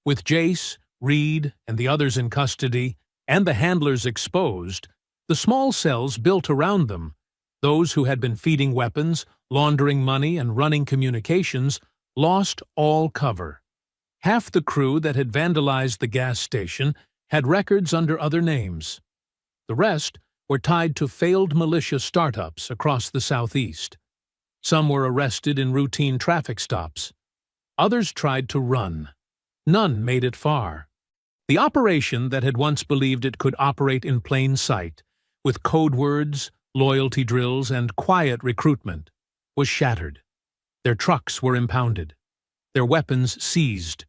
With Jace, Reed, and the others in custody, and the handlers exposed, the small cells built around them, those who had been feeding weapons, laundering money, and running communications, lost all cover. Half the crew that had vandalized the gas station had records under other names. The rest were tied to failed militia startups across the Southeast. Some were arrested in routine traffic stops. Others tried to run. None made it far. The operation that had once believed it could operate in plain sight, with code words, loyalty drills, and quiet recruitment, was shattered. Their trucks were impounded, their weapons seized,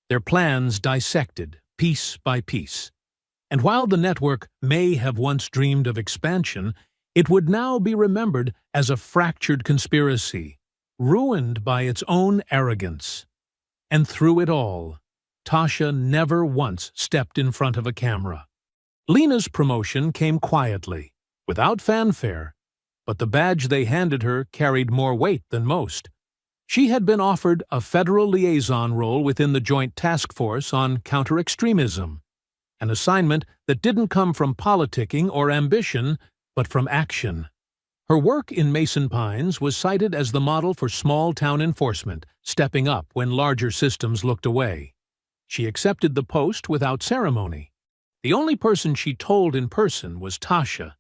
their plans dissected, piece by piece. And while the network may have once dreamed of expansion, it would now be remembered as a fractured conspiracy, ruined by its own arrogance. And through it all, Tasha never once stepped in front of a camera. Lena's promotion came quietly, without fanfare, but the badge they handed her carried more weight than most. She had been offered a federal liaison role within the Joint Task Force on Counter-Extremism, an assignment that didn't come from politicking or ambition, but from action. Her work in Mason Pines was cited as the model for small-town enforcement, stepping up when larger systems looked away. She accepted the post without ceremony. The only person she told in person was Tasha.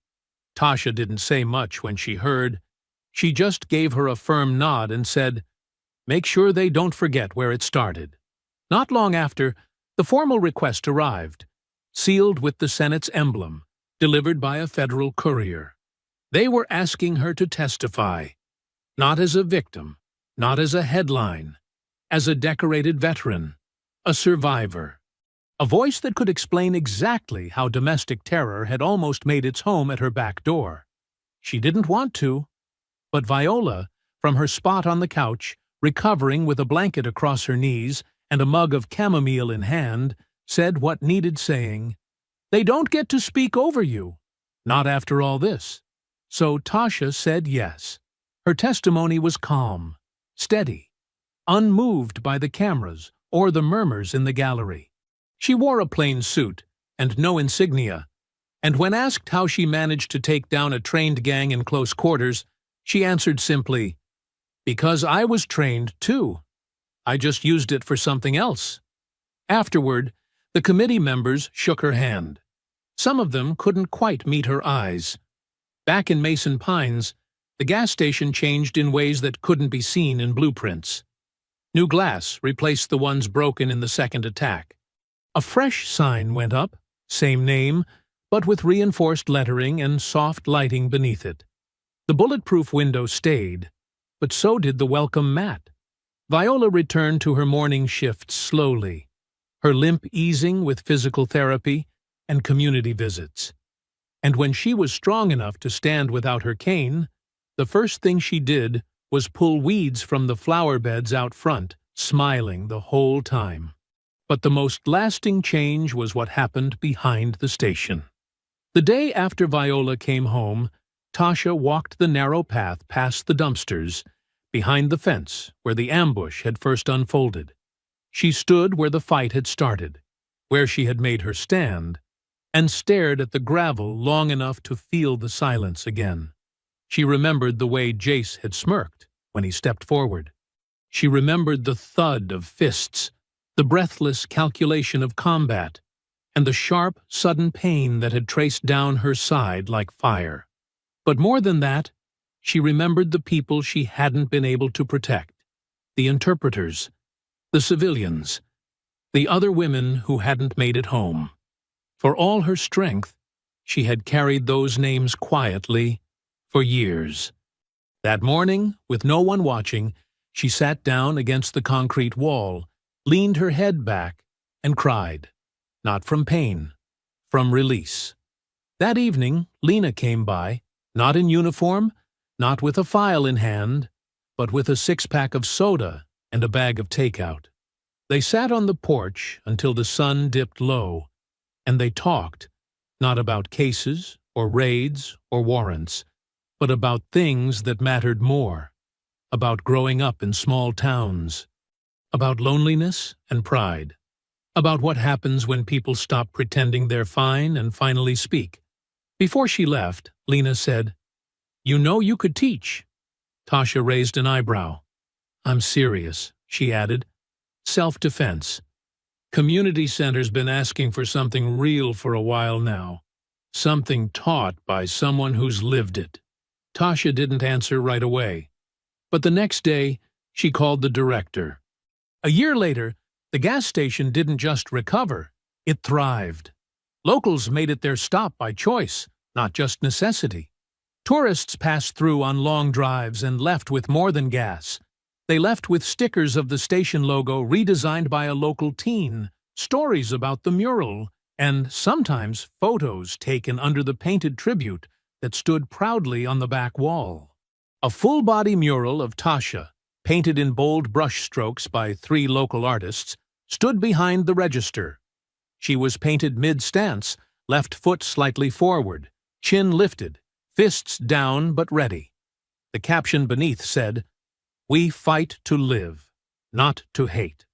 Tasha didn't say much when she heard. She just gave her a firm nod and said, "Make sure they don't forget where it started." Not long after, the formal request arrived, sealed with the Senate's emblem, delivered by a federal courier. They were asking her to testify, not as a victim, not as a headline, as a decorated veteran, a survivor, a voice that could explain exactly how domestic terror had almost made its home at her back door. She didn't want to, but Viola, from her spot on the couch, recovering with a blanket across her knees and a mug of chamomile in hand, said what needed saying. "They don't get to speak over you, not after all this." So Tasha said yes. Her testimony was calm, steady, unmoved by the cameras or the murmurs in the gallery. She wore a plain suit and no insignia, and when asked how she managed to take down a trained gang in close quarters, she answered simply, "Because I was trained too. I just used it for something else." Afterward, the committee members shook her hand. Some of them couldn't quite meet her eyes. Back in Mason Pines, the gas station changed in ways that couldn't be seen in blueprints. New glass replaced the ones broken in the second attack. A fresh sign went up, same name, but with reinforced lettering and soft lighting beneath it. The bulletproof window stayed, but so did the welcome mat. Viola returned to her morning shift slowly, her limp easing with physical therapy and community visits. And when she was strong enough to stand without her cane, the first thing she did was pull weeds from the flower beds out front, smiling the whole time. But the most lasting change was what happened behind the station. The day after Viola came home, Tasha walked the narrow path past the dumpsters, behind the fence where the ambush had first unfolded. She stood where the fight had started, where she had made her stand, and stared at the gravel long enough to feel the silence again. She remembered the way Jace had smirked when he stepped forward. She remembered the thud of fists, the breathless calculation of combat, and the sharp, sudden pain that had traced down her side like fire. But more than that, she remembered the people she hadn't been able to protect, the interpreters, the civilians, the other women who hadn't made it home. For all her strength, she had carried those names quietly for years. That morning, with no one watching, she sat down against the concrete wall, leaned her head back, and cried. Not from pain, from release. That evening, Lena came by, not in uniform, not with a file in hand, but with a six-pack of soda and a bag of takeout. They sat on the porch until the sun dipped low, and they talked, not about cases or raids or warrants, but about things that mattered more, about growing up in small towns, about loneliness and pride, about what happens when people stop pretending they're fine and finally speak. Before she left, Lena said, "You know you could teach." Tasha raised an eyebrow. "I'm serious," she added. "Self-defense. Community center's been asking for something real for a while now. Something taught by someone who's lived it." Tasha didn't answer right away. But the next day, she called the director. A year later, the gas station didn't just recover, it thrived. Locals made it their stop by choice, not just necessity. Tourists passed through on long drives and left with more than gas. They left with stickers of the station logo redesigned by a local teen, stories about the mural, and sometimes photos taken under the painted tribute that stood proudly on the back wall. A full-body mural of Tasha, painted in bold brushstrokes by 3 local artists, stood behind the register. She was painted mid-stance, left foot slightly forward, chin lifted, fists down but ready. The caption beneath said, "We fight to live, not to hate."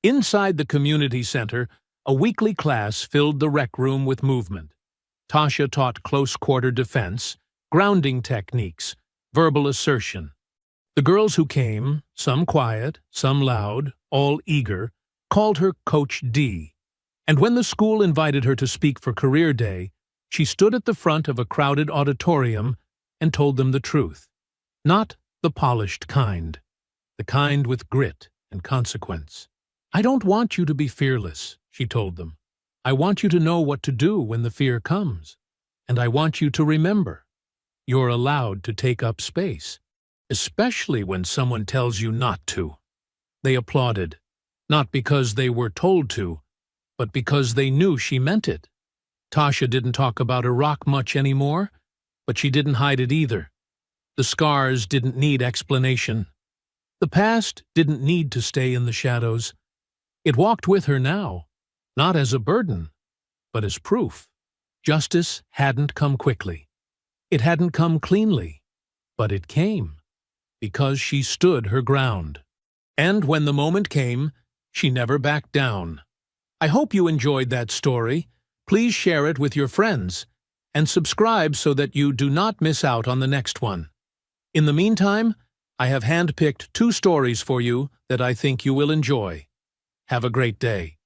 Inside the community center, a weekly class filled the rec room with movement. Tasha taught close-quarter defense, grounding techniques, verbal assertion. The girls who came, some quiet, some loud, all eager, called her Coach D. And when the school invited her to speak for Career Day, she stood at the front of a crowded auditorium and told them the truth. Not the polished kind, the kind with grit and consequence. "I don't want you to be fearless," she told them. "I want you to know what to do when the fear comes. And I want you to remember, you're allowed to take up space, especially when someone tells you not to." They applauded, not because they were told to, but because they knew she meant it. Tasha didn't talk about Iraq much anymore, but she didn't hide it either. The scars didn't need explanation. The past didn't need to stay in the shadows. It walked with her now, not as a burden, but as proof. Justice hadn't come quickly. It hadn't come cleanly, but it came, because she stood her ground. And when the moment came, she never backed down. I hope you enjoyed that story. Please share it with your friends, and subscribe so that you do not miss out on the next one. In the meantime, I have handpicked 2 stories for you that I think you will enjoy. Have a great day.